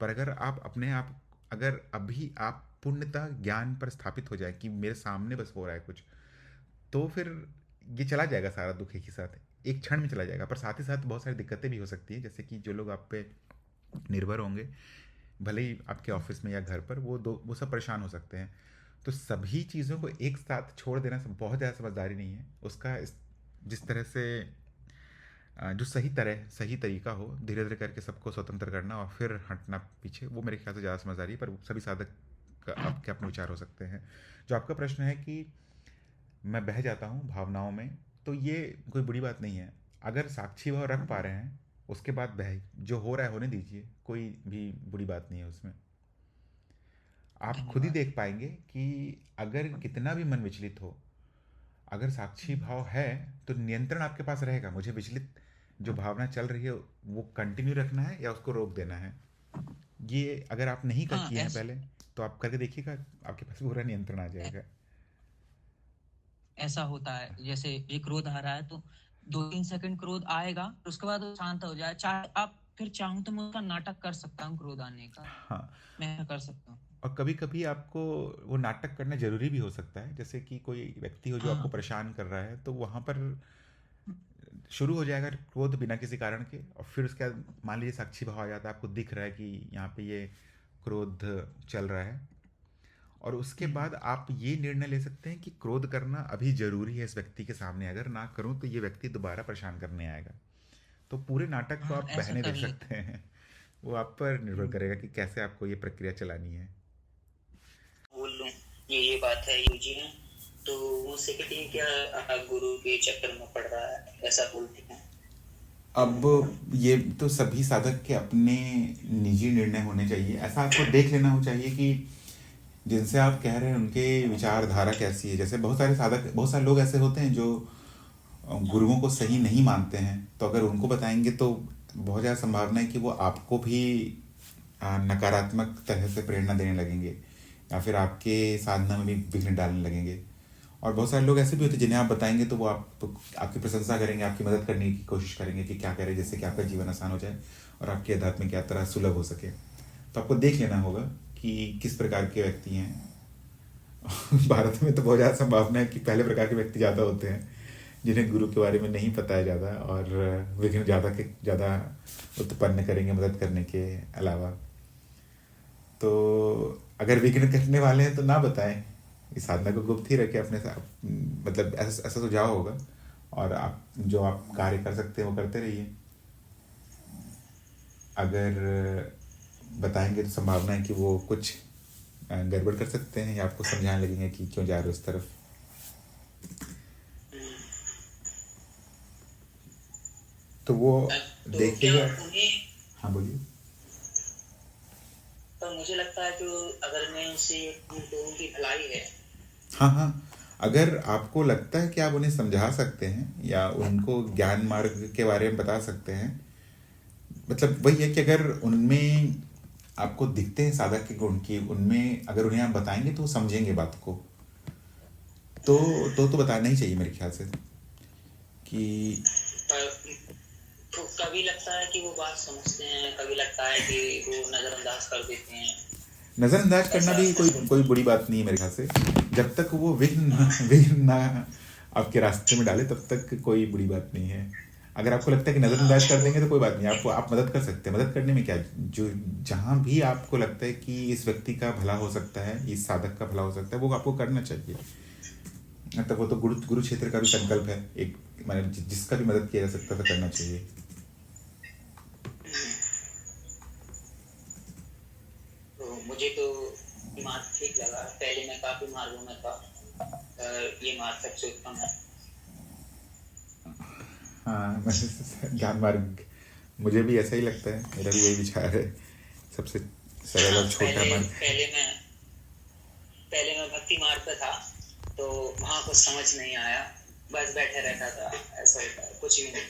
पर अगर आप अपने आप, अगर अभी आप पूर्णतः ज्ञान पर स्थापित हो जाए कि मेरे सामने बस हो रहा है कुछ, तो फिर ये चला जाएगा सारा दुख एक ही साथ, एक क्षण में चला जाएगा। पर साथ ही साथ बहुत सारी दिक्कतें भी हो सकती हैं, जैसे कि जो लोग आप पे निर्भर होंगे, भले ही आपके ऑफिस में या घर पर, वो सब परेशान हो सकते हैं। तो सभी चीज़ों को एक साथ छोड़ देना बहुत ज़्यादा समझदारी नहीं है। उसका जिस तरह से जो सही तरीका हो, धीरे धीरे करके सबको स्वतंत्र करना और फिर हटना पीछे, वो मेरे ख्याल से ज़्यादा समझदारी है। पर सभी साधक का आपके अपने विचार हो सकते हैं। जो आपका प्रश्न है कि मैं बह जाता हूँ भावनाओं में, तो ये कोई बुरी बात नहीं है। अगर साक्षी भाव रख पा रहे हैं, उसके बाद बह जो हो रहा है होने दीजिए, कोई भी बुरी बात नहीं है उसमें। आप खुद ही धन्यवाद। देख पाएंगे कि अगर कितना भी मन विचलित हो, अगर साक्षी भाव है तो नियंत्रण आपके पास रहेगा। मुझे विचलित जो भावना चल रही है वो कंटिन्यू रखना है या उसको रोक देना है। ये अगर आप नहीं कर हाँ, किए हैं पहले, तो आप करके देखिएगा, आपके पास पूरा नियंत्रण आ ऐ- जाएगा। ऐसा होता है, जैसे ये क्रोध आ रहा है तो 2-3 सेकंड क्रोध आएगा, फिर उसके बाद वो शांत हो जाए। चाहे आप फिर चाहूं तो मैं उसका नाटक कर सकता हूँ क्रोध आने का, हाँ, मैं कर सकता हूँ। और कभी कभी आपको वो नाटक करना जरूरी भी हो सकता है। जैसे कि कोई व्यक्ति हो जो आपको हाँ, परेशान कर रहा है, तो वहाँ पर शुरू हो जाएगा क्रोध बिना किसी कारण के, और फिर उसके बाद मान लीजिए साक्षी भाव आ जाता है, आपको दिख रहा है कि यहाँ पे ये क्रोध चल रहा है, और उसके बाद आप ये निर्णय ले सकते हैं कि क्रोध करना अभी जरूरी है इस व्यक्ति के सामने। अगर ना करूं तो ये व्यक्ति दोबारा परेशान करने आएगा। तो पूरे नाटक को हाँ, आप ऐसा बहने दे कर लेते सकते हैं। वो आप पर निर्भर हैं। करेगा कि कैसे आपको ये प्रक्रिया चलानी है। बोल लूं ये बात है यू जी ने, तो वो कहती है क्या गुरु के चक्कर में पड़ रहा है, ऐसा बोलती हैं। अब ये तो सभी साधक के अपने निजी निर्णय होने चाहिए। ऐसा आपको देख लेना हो चाहिए कि जिनसे आप कह रहे हैं उनके विचारधारा कैसी है। जैसे बहुत सारे लोग ऐसे होते हैं जो गुरुओं को सही नहीं मानते हैं, तो अगर उनको बताएंगे तो बहुत ज़्यादा संभावना है कि वो आपको भी नकारात्मक तरह से प्रेरणा देने लगेंगे, या फिर आपके साधना में भी विघ्न डालने लगेंगे। और बहुत सारे लोग ऐसे भी होते हैं जिन्हें आप बताएंगे तो वो आपकी प्रशंसा करेंगे, आपकी मदद करने की कोशिश करेंगे कि क्या करें जिससे कि आपका जीवन आसान हो जाए और आपकी आध्यात्मिक यात्रा सुलभ हो सके। तो आपको देख लेना होगा कि किस प्रकार के व्यक्ति हैं। भारत में तो बहुत ज़्यादा संभावना है कि पहले प्रकार के व्यक्ति ज़्यादा होते हैं, जिन्हें गुरु के बारे में नहीं पता है ज़्यादा, और विघ्न ज़्यादा उत्पन्न करेंगे मदद करने के अलावा। तो अगर विघ्न करने वाले हैं तो ना बताएं, इस साधना को गुप्त ही रखें अपने साथ। मतलब ऐसा ऐसा सुझाव होगा, और आप कार्य कर सकते हैं वो करते रहिए। अगर बताएंगे तो संभावना है कि वो कुछ गड़बड़ कर सकते हैं, या आपको समझाने लगेंगे कि क्यों जा रहे हो उस तरफ। तो वो तो देखिएगा। क्या उन्हें, हाँ बोलिए। तो मुझे लगता है जो अगर मैं उनसे तो उनकी भलाई है। हाँ हाँ, अगर आपको लगता है कि आप उन्हें समझा सकते हैं या उनको ज्ञान मार्ग के बारे में बता सकते हैं, मतलब वही है कि अगर उनमें आपको दिखते हैं साधक के गुण की, उनमें अगर उन्हें आप बताएंगे तो वो समझेंगे बात को, तो बताना ही चाहिए मेरे ख्याल से कि। तो कभी लगता है कि वो बात समझते हैं, कभी लगता है कि वो नजरअंदाज कर देते हैं। नज़रअंदाज करना भी कोई कोई बुरी बात नहीं है मेरे ख्याल से, जब तक वो विघ्न ना आपके रास्ते में डाले तब तक कोई बुरी बात नहीं है। अगर आपको लगता है कि नज़रअंदाज कर देंगे तो कोई बात नहीं, आप मदद कर सकते हैं। मदद करने में क्या, जो जहाँ भी आपको लगता है कि इस व्यक्ति का भला हो सकता है, इस साधक का भला हो सकता है, वो आपको करना चाहिए। मतलब वो तो गुरु क्षेत्र का भी संकल्प है एक, मैंने जिसका भी मदद किया जा सकता है तो करना चाहिए। तो मुझे तो मार्ग ठीक लगा, पहले मैं काफी मार्गों में था, ये मार्ग सबसे उत्तम है। हाँ, ज्ञान मार्ग मुझे भी ऐसा ही लगता है, मेरा भी यही विचार है, सबसे सरल और छोटा मार्ग। पहले मैं भक्ति मार्ग पे था, तो वहाँ कुछ समझ नहीं आया, बस बैठे रहता था, ऐसा होता है कुछ भी नहीं।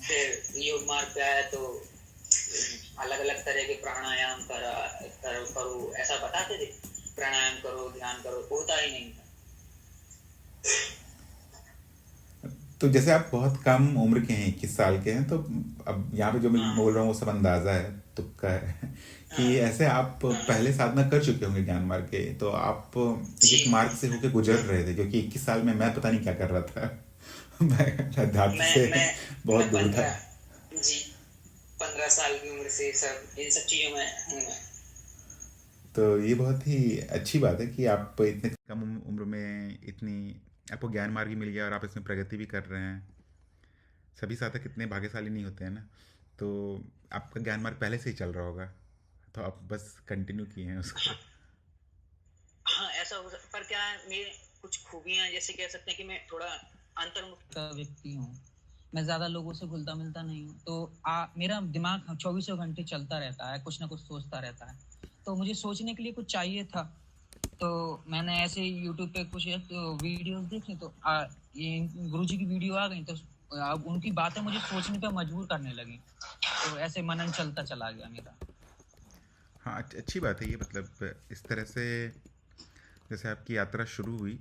फिर योग मार्ग पे आया तो अलग अलग तरह के प्राणायाम करो ऐसा बताते थे, प्राणायाम करो, ध्यान करो, होता ही नहीं था। तो जैसे आप बहुत कम उम्र के हैं, 21 साल के हैं, तो अब यहाँ पे जो मैं बोल रहा हूँ वो सब अंदाज़ा है। तुक्का है कि हाँ ऐसे आप पहले साधना कर चुके होंगे ज्ञान मार्ग के, तो आप एक जी। एक मार्ग से होके गुजर रहे थे, क्योंकि 21 साल में मैं पता नहीं क्या कर रहा था। मैं अध्यात्म मैं से मैं बहुत मैं दूर था। 15 साल की उम्र से सब इन सब चीजों में हूँ मैं। तो ये बहुत ही अच्छी बात है कि आप इतने कम उम्र में इतनी आपको ज्ञान मार्ग ही मिल गया और आप इसमें प्रगति भी कर रहे हैं। सभी साधक इतने भाग्यशाली नहीं होते हैं ना। तो आपका ज्ञान मार्ग पहले से ही चल रहा होगा, तो आप बस कंटिन्यू किए हैं उसको। हाँ ऐसा हो सकता, पर क्या है, मेरे कुछ खूबियां जैसे कह सकते हैं कि मैं थोड़ा अंतर्मुख का व्यक्ति हूँ। मैं ज़्यादा लोगों से घुलता मिलता नहीं हूँ, तो मेरा दिमाग चौबीसों घंटे चलता रहता है, कुछ ना कुछ सोचता रहता है। तो मुझे सोचने के लिए कुछ चाहिए था, तो मैंने ऐसे यूट्यूब पे कुछ वीडियोस देखे, तो ये गुरुजी की वीडियो आ गई, तो अब उनकी बातें मुझे सोचने पे मजबूर करने लगी, तो ऐसे मनन चलता चला गया मेरा। हाँ, अच्छी बात है ये, मतलब इस तरह से जैसे आपकी यात्रा शुरू हुई।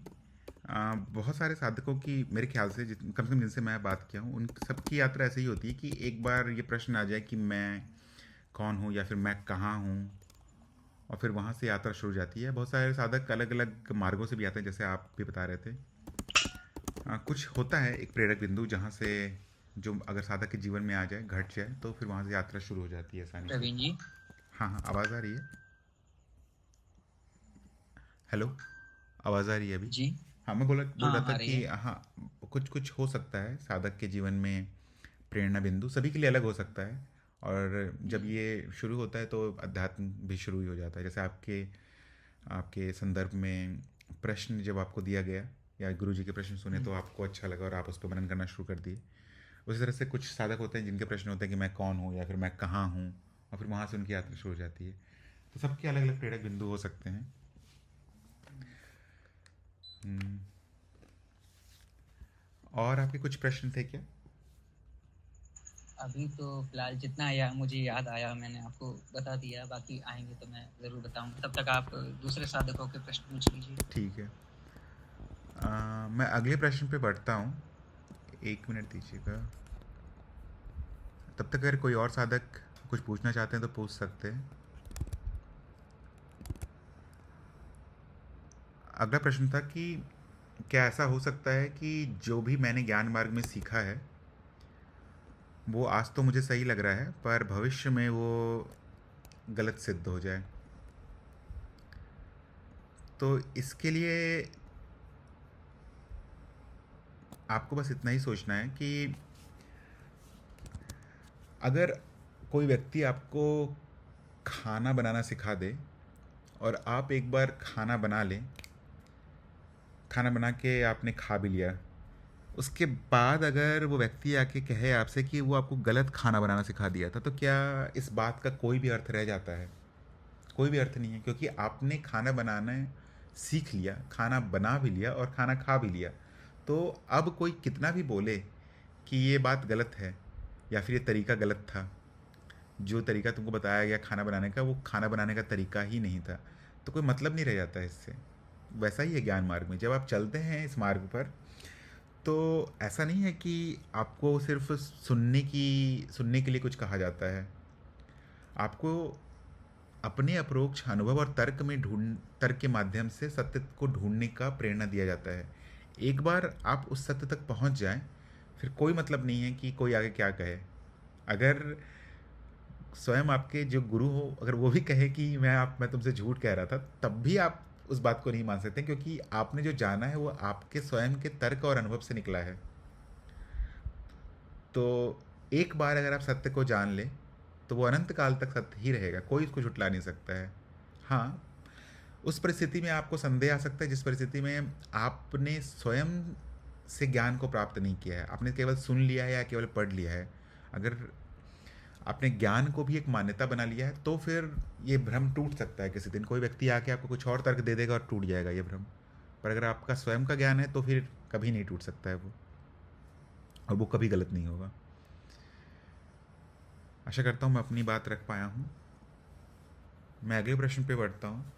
बहुत सारे साधकों की मेरे ख्याल से कम से कम जिनसे मैं बात किया हूँ, उन सबकी यात्रा ऐसे ही होती है कि एक बार ये प्रश्न आ जाए कि मैं कौन हूँ या फिर मैं कहाँ हूँ, और फिर वहाँ से यात्रा शुरू हो जाती है। बहुत सारे साधक अलग अलग मार्गों से भी आते हैं, जैसे आप भी बता रहे थे। कुछ होता है एक प्रेरक बिंदु जहाँ से जो अगर साधक के जीवन में आ जाए, घट जाए, तो फिर वहाँ से यात्रा शुरू हो जाती है आसानी से। प्रवीण जी। हाँ हाँ, आवाज़ आ रही है? हेलो, आवाज़ आ रही है अभी? जी। हाँ, मैं बोल रहा हाँ, था आ रही कि है। हाँ, कुछ कुछ हो सकता है साधक के जीवन में प्रेरणा बिंदु, सभी के लिए अलग हो सकता है। और जब हम्म। ये शुरू होता है तो अध्यात्म भी शुरू ही हो जाता है। जैसे आपके आपके संदर्भ में प्रश्न जब आपको दिया गया या गुरु जी के प्रश्न सुने तो आपको अच्छा लगा और आप उस पर मनन करना शुरू कर दिए। उसी तरह से कुछ साधक होते हैं जिनके प्रश्न होते हैं कि मैं कौन हूँ या फिर मैं कहाँ हूँ, और फिर वहाँ से उनकी यात्रा शुरू हो जाती है। तो सबके अलग अलग प्रेरक बिंदु हो सकते हैं। हम्म, और आपके कुछ प्रश्न थे क्या? अभी तो फिलहाल जितना आया मुझे याद आया मैंने आपको बता दिया, बाकी आएंगे तो मैं ज़रूर बताऊंगा। तब तक आप दूसरे साधकों के प्रश्न पूछ लीजिए। ठीक है। मैं अगले प्रश्न पे बढ़ता हूँ। एक मिनट दीजिएगा। तब तक अगर कोई और साधक कुछ पूछना चाहते हैं तो पूछ सकते हैं। अगला प्रश्न था कि क्या ऐसा हो सकता है कि जो भी मैंने ज्ञान मार्ग में सीखा है वो आज तो मुझे सही लग रहा है, पर भविष्य में वो गलत सिद्ध हो जाए? तो इसके लिए आपको बस इतना ही सोचना है कि अगर कोई व्यक्ति आपको खाना बनाना सिखा दे और आप एक बार खाना बना लें, खाना बना के आपने खा भी लिया, उसके बाद अगर वो व्यक्ति आके कहे आपसे कि वो आपको गलत खाना बनाना सिखा दिया था, तो क्या इस बात का कोई भी अर्थ रह जाता है? कोई भी अर्थ नहीं है, क्योंकि आपने खाना बनाना सीख लिया, खाना बना भी लिया और खाना खा भी लिया। तो अब कोई कितना भी बोले कि ये बात गलत है या फिर ये तरीका गलत था, जो तरीका तुमको बताया गया खाना बनाने का, वो खाना बनाने का तरीका ही नहीं था, तो कोई मतलब नहीं रह जाता है इससे। वैसा ही है ज्ञान मार्ग में, जब आप चलते हैं इस मार्ग पर, तो ऐसा नहीं है कि आपको सिर्फ सुनने के लिए कुछ कहा जाता है। आपको अपने अप्रोक्ष अनुभव और तर्क के माध्यम से सत्य को ढूंढने का प्रेरणा दिया जाता है। एक बार आप उस सत्य तक पहुंच जाएं, फिर कोई मतलब नहीं है कि कोई आगे क्या कहे। अगर स्वयं आपके जो गुरु हो, अगर वो भी कहे कि मैं तुमसे झूठ कह रहा था, तब भी आप उस बात को नहीं मान सकते, क्योंकि आपने जो जाना है वो आपके स्वयं के तर्क और अनुभव से निकला है। तो एक बार अगर आप सत्य को जान लें तो वो अनंत काल तक सत्य ही रहेगा, कोई इसको झुटला नहीं सकता है। हाँ, उस परिस्थिति में आपको संदेह आ सकता है जिस परिस्थिति में आपने स्वयं से ज्ञान को प्राप्त नहीं किया है, आपने केवल सुन लिया है या केवल पढ़ लिया है। अगर आपने ज्ञान को भी एक मान्यता बना लिया है तो फिर ये भ्रम टूट सकता है। किसी दिन कोई व्यक्ति आके आपको कुछ और तर्क दे देगा और टूट जाएगा ये भ्रम। पर अगर आपका स्वयं का ज्ञान है तो फिर कभी नहीं टूट सकता है वो, और वो कभी गलत नहीं होगा। आशा करता हूँ मैं अपनी बात रख पाया हूँ। मैं अगले प्रश्न पे बढ़ता हूँ।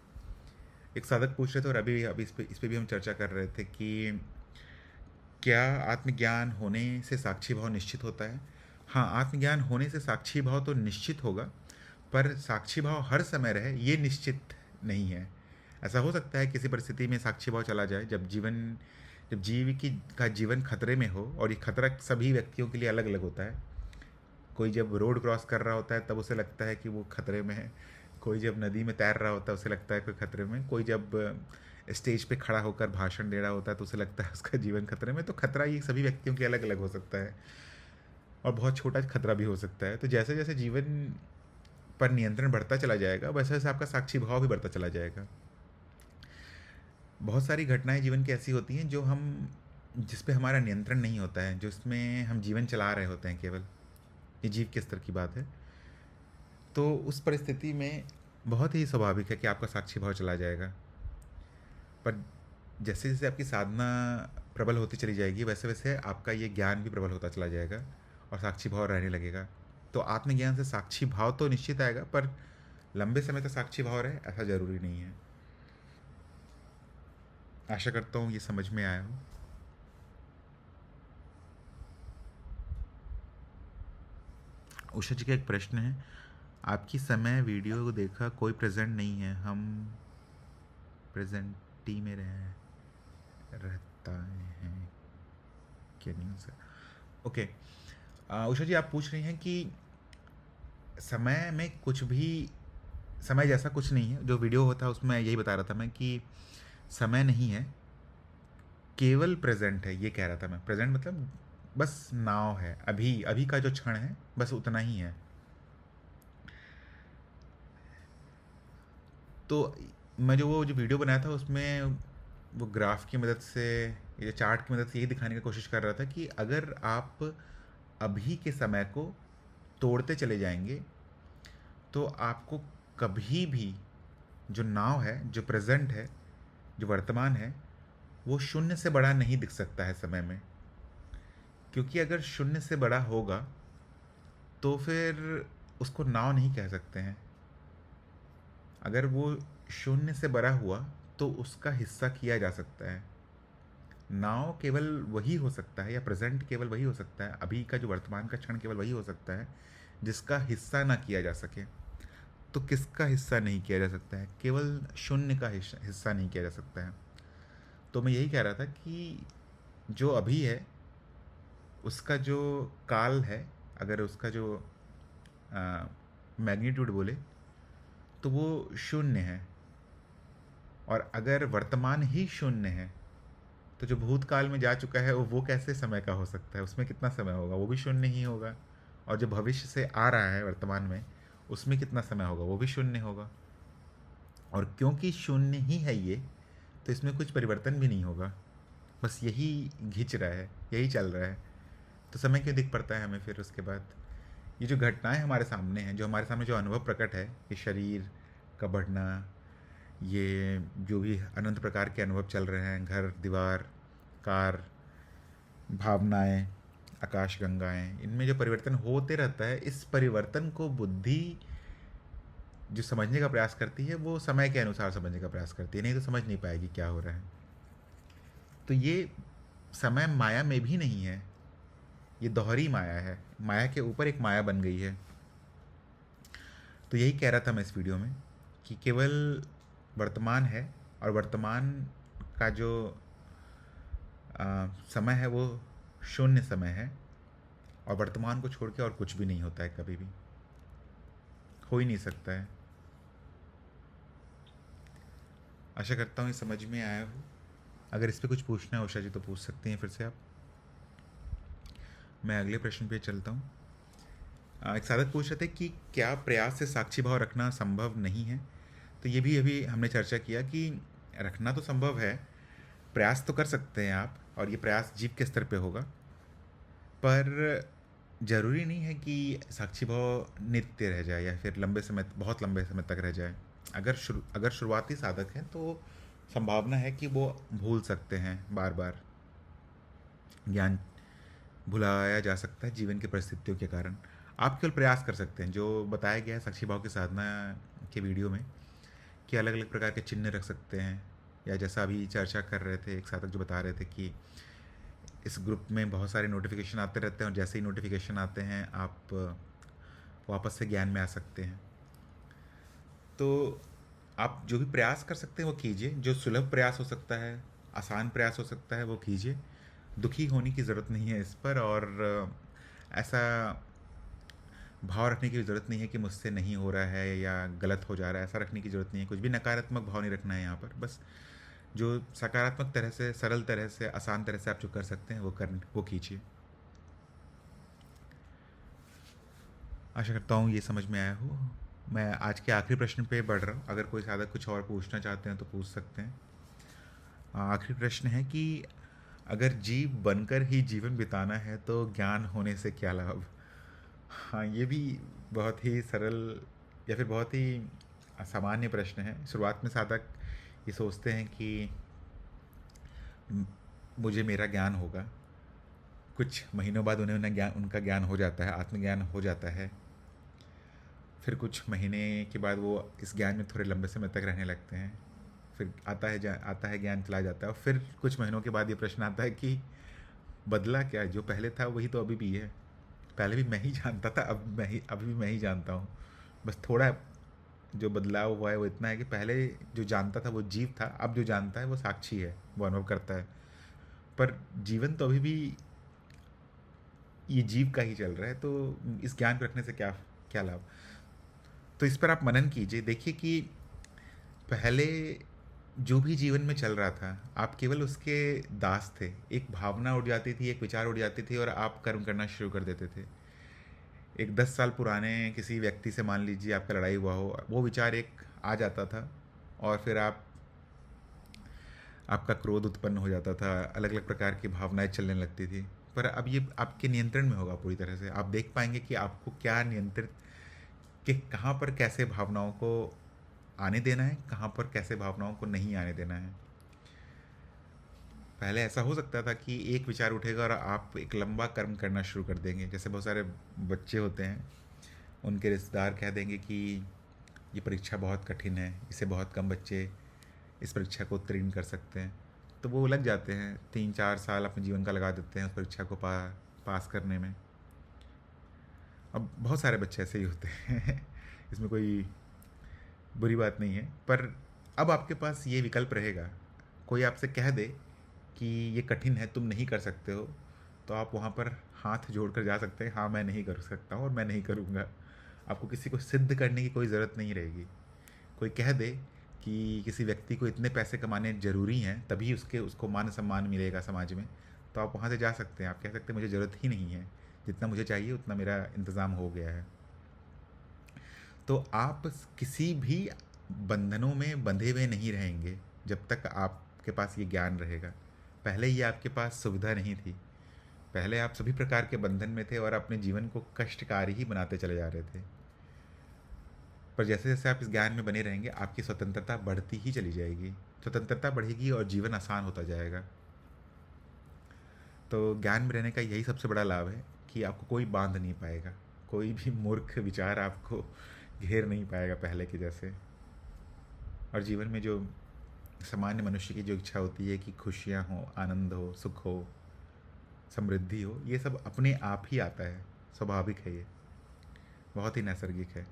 एक साधक पूछ रहे थे और अभी इस पे भी हम चर्चा कर रहे थे कि क्या आत्मज्ञान होने से साक्षी भाव निश्चित होता है? हाँ, आत्मज्ञान होने से साक्षी भाव तो निश्चित होगा, पर साक्षी भाव हर समय रहे ये निश्चित नहीं है। ऐसा हो सकता है किसी परिस्थिति में साक्षी भाव चला जाए जब जीवन खतरे में हो, और ये खतरा सभी व्यक्तियों के लिए अलग अलग होता है। कोई जब रोड क्रॉस कर रहा होता है तब उसे लगता है कि वो खतरे में है, कोई जब नदी में तैर रहा होता है उसे लगता है कोई खतरे में, कोई जब स्टेज पे खड़ा होकर भाषण दे रहा होता है तो उसे लगता है उसका जीवन खतरे में। तो खतरा ये सभी व्यक्तियों के अलग अलग हो सकता है, और बहुत छोटा खतरा भी हो सकता है। तो जैसे जैसे जीवन पर नियंत्रण बढ़ता चला जाएगा वैसे वैसे आपका साक्षी भाव भी बढ़ता चला जाएगा। बहुत सारी घटनाएं जीवन की ऐसी होती हैं जिस पे हमारा नियंत्रण नहीं होता है, जो इसमें हम जीवन चला रहे होते हैं केवल, ये जीव के स्तर की बात है। तो उस परिस्थिति में बहुत ही स्वाभाविक है कि आपका साक्षी भाव चला जाएगा। पर जैसे जैसे आपकी साधना प्रबल होती चली जाएगी वैसे वैसे आपका ये ज्ञान भी प्रबल होता चला जाएगा और साक्षी भाव रहने लगेगा। तो आत्मज्ञान से साक्षी भाव तो निश्चित आएगा, पर लंबे समय तक साक्षी भाव रहे ऐसा ज़रूरी नहीं है। आशा करता हूँ ये समझ में आया हो। उषा जी का एक प्रश्न है, आपकी समय वीडियो को देखा, कोई प्रेजेंट नहीं है, हम प्रेजेंटी में रहता है क्या? नहीं सर। ओके, उषा जी आप पूछ रही हैं कि समय में कुछ भी, समय जैसा कुछ नहीं है। जो वीडियो होता है उसमें यही बता रहा था मैं कि समय नहीं है, केवल प्रेजेंट है, ये कह रहा था मैं। प्रेजेंट मतलब बस नाव है, अभी अभी का जो क्षण है बस उतना ही है। तो मैं वो जो वीडियो बनाया था उसमें वो ग्राफ की मदद से या चार्ट की मदद से ये दिखाने की कोशिश कर रहा था कि अगर आप अभी के समय को तोड़ते चले जाएंगे तो आपको कभी भी जो नाव है, जो प्रेजेंट है, जो वर्तमान है, वो शून्य से बड़ा नहीं दिख सकता है समय में। क्योंकि अगर शून्य से बड़ा होगा तो फिर उसको नाव नहीं कह सकते हैं। अगर वो शून्य से बड़ा हुआ तो उसका हिस्सा किया जा सकता है। नाव केवल वही हो सकता है, या प्रेजेंट केवल वही हो सकता है, अभी का जो वर्तमान का क्षण केवल वही हो सकता है जिसका हिस्सा ना किया जा सके। तो किसका हिस्सा नहीं किया जा सकता है? केवल शून्य का हिस्सा नहीं किया जा सकता है। तो मैं यही कह रहा था कि जो अभी है उसका जो काल है, अगर उसका जो मैग्नीट्यूड बोले तो वो शून्य है, और अगर वर्तमान ही शून्य है तो जो भूतकाल में जा चुका है वो कैसे समय का हो सकता है? उसमें कितना समय होगा? वो भी शून्य ही होगा। और जो भविष्य से आ रहा है वर्तमान में, उसमें कितना समय होगा? वो भी शून्य होगा। और क्योंकि शून्य ही है ये, तो इसमें कुछ परिवर्तन भी नहीं होगा, बस यही घिंच रहा है, यही चल रहा है। तो समय क्यों दिख पड़ता है हमें फिर उसके बाद? ये जो घटनाएं हमारे सामने हैं, जो हमारे सामने जो अनुभव प्रकट है, ये शरीर का बढ़ना, ये जो भी अनंत प्रकार के अनुभव चल रहे हैं, घर, दीवार, कार, भावनाएं, आकाश गंगाएं, इनमें जो परिवर्तन होते रहता है, इस परिवर्तन को बुद्धि जो समझने का प्रयास करती है वो समय के अनुसार समझने का प्रयास करती है, नहीं तो समझ नहीं पाएगी क्या हो रहा है। तो ये समय माया में भी नहीं है, ये दोहरी माया है, माया के ऊपर एक माया बन गई है। तो यही कह रहा था मैं इस वीडियो में कि केवल वर्तमान है, और वर्तमान का जो समय है वो शून्य समय है, और वर्तमान को छोड़ के और कुछ भी नहीं होता है, कभी भी हो ही नहीं सकता है। आशा करता हूँ ये समझ में आया हो। अगर इस पर कुछ पूछना है उषा जी तो पूछ सकती हैं फिर से आप। मैं अगले प्रश्न पे चलता हूँ। एक साधक पूछ रहे थे कि क्या प्रयास से साक्षी भाव रखना संभव नहीं है? तो ये भी अभी हमने चर्चा किया कि रखना तो संभव है, प्रयास तो कर सकते हैं आप, और ये प्रयास जीव के स्तर पे होगा, पर ज़रूरी नहीं है कि साक्षी भाव नित्य रह जाए या फिर बहुत लंबे समय तक रह जाए। अगर शुरुआती साधक हैं तो संभावना है कि वो भूल सकते हैं, बार बार ज्ञान भुलाया जा सकता है जीवन की परिस्थितियों के कारण। आप केवल प्रयास कर सकते हैं, जो बताया गया है साक्षी भाव की साधना के वीडियो में, कि अलग अलग प्रकार के चिन्ह रख सकते हैं, या जैसा अभी चर्चा कर रहे थे एक साधक जो बता रहे थे कि इस ग्रुप में बहुत सारे नोटिफिकेशन आते रहते हैं, और जैसे ही नोटिफिकेशन आते हैं आप वापस से ज्ञान में आ सकते हैं। तो आप जो भी प्रयास कर सकते हैं वो कीजिए। जो सुलभ प्रयास हो सकता है, आसान प्रयास हो सकता है, वो कीजिए। दुखी होने की ज़रूरत नहीं है इस पर, और ऐसा भाव रखने की ज़रूरत नहीं है कि मुझसे नहीं हो रहा है या गलत हो जा रहा है। ऐसा रखने की ज़रूरत नहीं है, कुछ भी नकारात्मक भाव नहीं रखना है यहाँ पर। बस जो सकारात्मक तरह से, सरल तरह से, आसान तरह से आप जो कर सकते हैं वो कीजिए। आशा करता हूँ ये समझ में आया हो। मैं आज के आखिरी प्रश्न पे बढ़ रहा हूँ। अगर कोई साधक कुछ और पूछना चाहते हैं तो पूछ सकते हैं। आखिरी प्रश्न है कि अगर जीव बनकर ही जीवन बिताना है तो ज्ञान होने से क्या लाभ? हाँ, ये भी बहुत ही सरल या फिर बहुत ही सामान्य प्रश्न है। शुरुआत में साधक ये सोचते हैं कि मुझे मेरा ज्ञान होगा। कुछ महीनों बाद उनका ज्ञान हो जाता है, आत्मज्ञान हो जाता है। फिर कुछ महीने के बाद वो इस ज्ञान में थोड़े लंबे समय तक रहने लगते हैं। फिर आता है ज्ञान, चला जाता है। और फिर कुछ महीनों के बाद ये प्रश्न आता है कि बदला क्या? जो पहले था वही तो अभी भी है। पहले भी मैं ही जानता था, अभी भी मैं ही जानता हूँ। बस थोड़ा जो बदलाव हुआ है वो इतना है कि पहले जो जानता था वो जीव था, अब जो जानता है वो साक्षी है, वो अनुभव करता है। पर जीवन तो अभी भी ये जीव का ही चल रहा है। तो इस ज्ञान को रखने से क्या क्या लाभ? तो इस पर आप मनन कीजिए। देखिए कि पहले जो भी जीवन में चल रहा था, आप केवल उसके दास थे। एक भावना उड़ जाती थी, एक विचार उड़ जाती थी और आप कर्म करना शुरू कर देते थे। एक 10 साल पुराने किसी व्यक्ति से मान लीजिए आपका लड़ाई हुआ हो, वो विचार एक आ जाता था और फिर आपका क्रोध उत्पन्न हो जाता था, अलग अलग प्रकार की भावनाएं चलने लगती थी। पर अब ये आपके नियंत्रण में होगा पूरी तरह से। आप देख पाएंगे कि आपको क्या नियंत्रित, कि कहाँ पर कैसे भावनाओं को आने देना है, कहाँ पर कैसे भावनाओं को नहीं आने देना है। पहले ऐसा हो सकता था कि एक विचार उठेगा और आप एक लंबा कर्म करना शुरू कर देंगे। जैसे बहुत सारे बच्चे होते हैं, उनके रिश्तेदार कह देंगे कि ये परीक्षा बहुत कठिन है, इसे बहुत कम बच्चे इस परीक्षा को उत्तीर्ण कर सकते हैं। तो वो लग जाते हैं, 3-4 साल अपने जीवन का लगा देते हैं उस परीक्षा को पास करने में। अब बहुत सारे बच्चे ऐसे ही होते हैं इसमें कोई बुरी बात नहीं है। पर अब आपके पास ये विकल्प रहेगा। कोई आपसे कह दे कि ये कठिन है, तुम नहीं कर सकते हो, तो आप वहाँ पर हाथ जोड़कर जा सकते हैं, हाँ मैं नहीं कर सकता हूँ और मैं नहीं करूँगा। आपको किसी को सिद्ध करने की कोई ज़रूरत नहीं रहेगी। कोई कह दे कि किसी व्यक्ति को इतने पैसे कमाने ज़रूरी हैं तभी उसको मान सम्मान मिलेगा समाज में, तो आप वहाँ से जा सकते हैं। आप कह सकते हैं मुझे ज़रूरत ही नहीं है, जितना मुझे चाहिए उतना मेरा इंतज़ाम हो गया है। तो आप किसी भी बंधनों में बंधे हुए नहीं रहेंगे जब तक आपके पास ये ज्ञान रहेगा। पहले ये आपके पास सुविधा नहीं थी। पहले आप सभी प्रकार के बंधन में थे और अपने जीवन को कष्टकारी ही बनाते चले जा रहे थे। पर जैसे जैसे आप इस ज्ञान में बने रहेंगे, आपकी स्वतंत्रता बढ़ती ही चली जाएगी। स्वतंत्रता बढ़ेगी और जीवन आसान होता जाएगा। तो ज्ञान में रहने का यही सबसे बड़ा लाभ है कि आपको कोई बांध नहीं पाएगा, कोई भी मूर्ख विचार आपको घेर नहीं पाएगा पहले के जैसे। और जीवन में जो सामान्य मनुष्य की जो इच्छा होती है कि खुशियाँ हो, आनंद हो, सुख हो, समृद्धि हो, ये सब अपने आप ही आता है, स्वाभाविक है। ये बहुत ही नैसर्गिक है।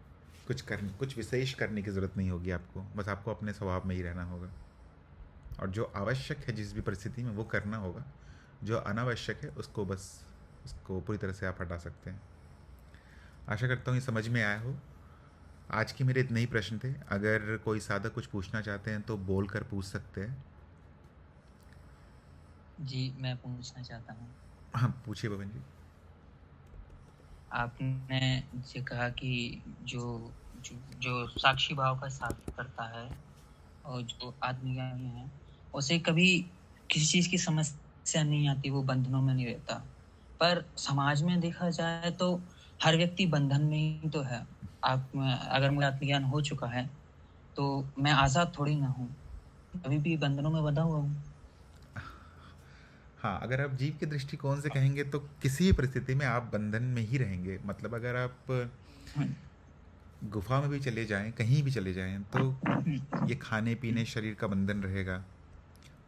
कुछ विशेष करने की ज़रूरत नहीं होगी आपको, बस आपको अपने स्वभाव में ही रहना होगा। और जो आवश्यक है जिस भी परिस्थिति में, वो करना होगा। जो अनावश्यक है उसको पूरी तरह से आप हटा सकते हैं। आशा करता हूँ ये समझ में आया हो। आज के मेरे इतने ही प्रश्न थे। अगर कोई साधक कुछ पूछना चाहते हैं तो बोल कर पूछ सकते हैं। जी, मैं पूछना चाहता हूँ। हाँ, पूछिए बबन जी। आपने जो कहा कि जो साक्षी भाव का साथ करता है और जो आत्मज्ञानी है, उसे कभी किसी चीज़ की समस्या नहीं आती, वो बंधनों में नहीं रहता। पर समाज में देखा जाए तो हर व्यक्ति बंधन में ही तो है। अगर मुझे आत्मज्ञान हो चुका है तो मैं आज़ाद थोड़ी ना हूँ, अभी भी बंधनों में बंधा हुआ हूँ। हाँ, अगर आप जीव के दृष्टिकोण से कहेंगे तो किसी भी परिस्थिति में आप बंधन में ही रहेंगे। मतलब अगर आप गुफा में भी चले जाएं, कहीं भी चले जाएं, तो ये खाने पीने शरीर का बंधन रहेगा।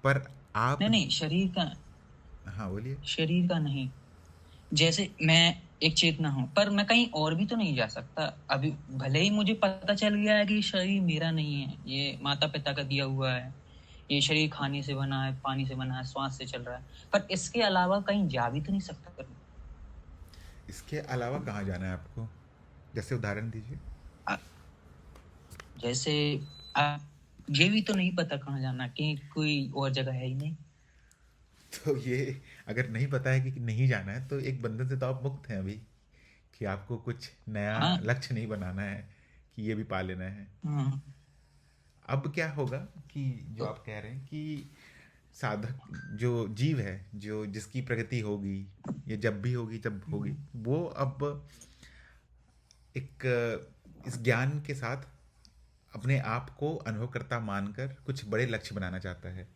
पर आप नहीं, शरीर का, हाँ बोलिए। शरीर का नहीं। जैसे मैं एक चेतना हूँ, पर मैं कहीं और भी तो नहीं जा सकता अभी। भले ही मुझे पता चल गया है कि शरीर मेरा नहीं है, ये माता पिता का दिया हुआ है, ये शरीर खाने से बना है, पानी से बना है, श्वास से चल रहा है, पर इसके अलावा कहीं जा भी तो नहीं सकता कभी। इसके अलावा कहाँ जाना है आपको? जैसे उदाहरण दीजिए। आ- जैसे आ, ये भी तो नहीं पता कहाँ जाना, कि कोई और जगह है ही नहीं। तो ये अगर नहीं पता है कि नहीं जाना है, तो एक बंधन से तो आप मुक्त हैं अभी, कि आपको कुछ नया हाँ। लक्ष्य नहीं बनाना है कि ये भी पा लेना है। हाँ। अब क्या होगा कि जो तो आप कह रहे हैं कि साधक जो जीव है, जो जिसकी प्रगति होगी, ये जब भी होगी जब होगी, वो अब एक इस ज्ञान के साथ अपने आप को अनुभवकर्ता मानकर कुछ बड़े लक्ष्य बनाना चाहता है,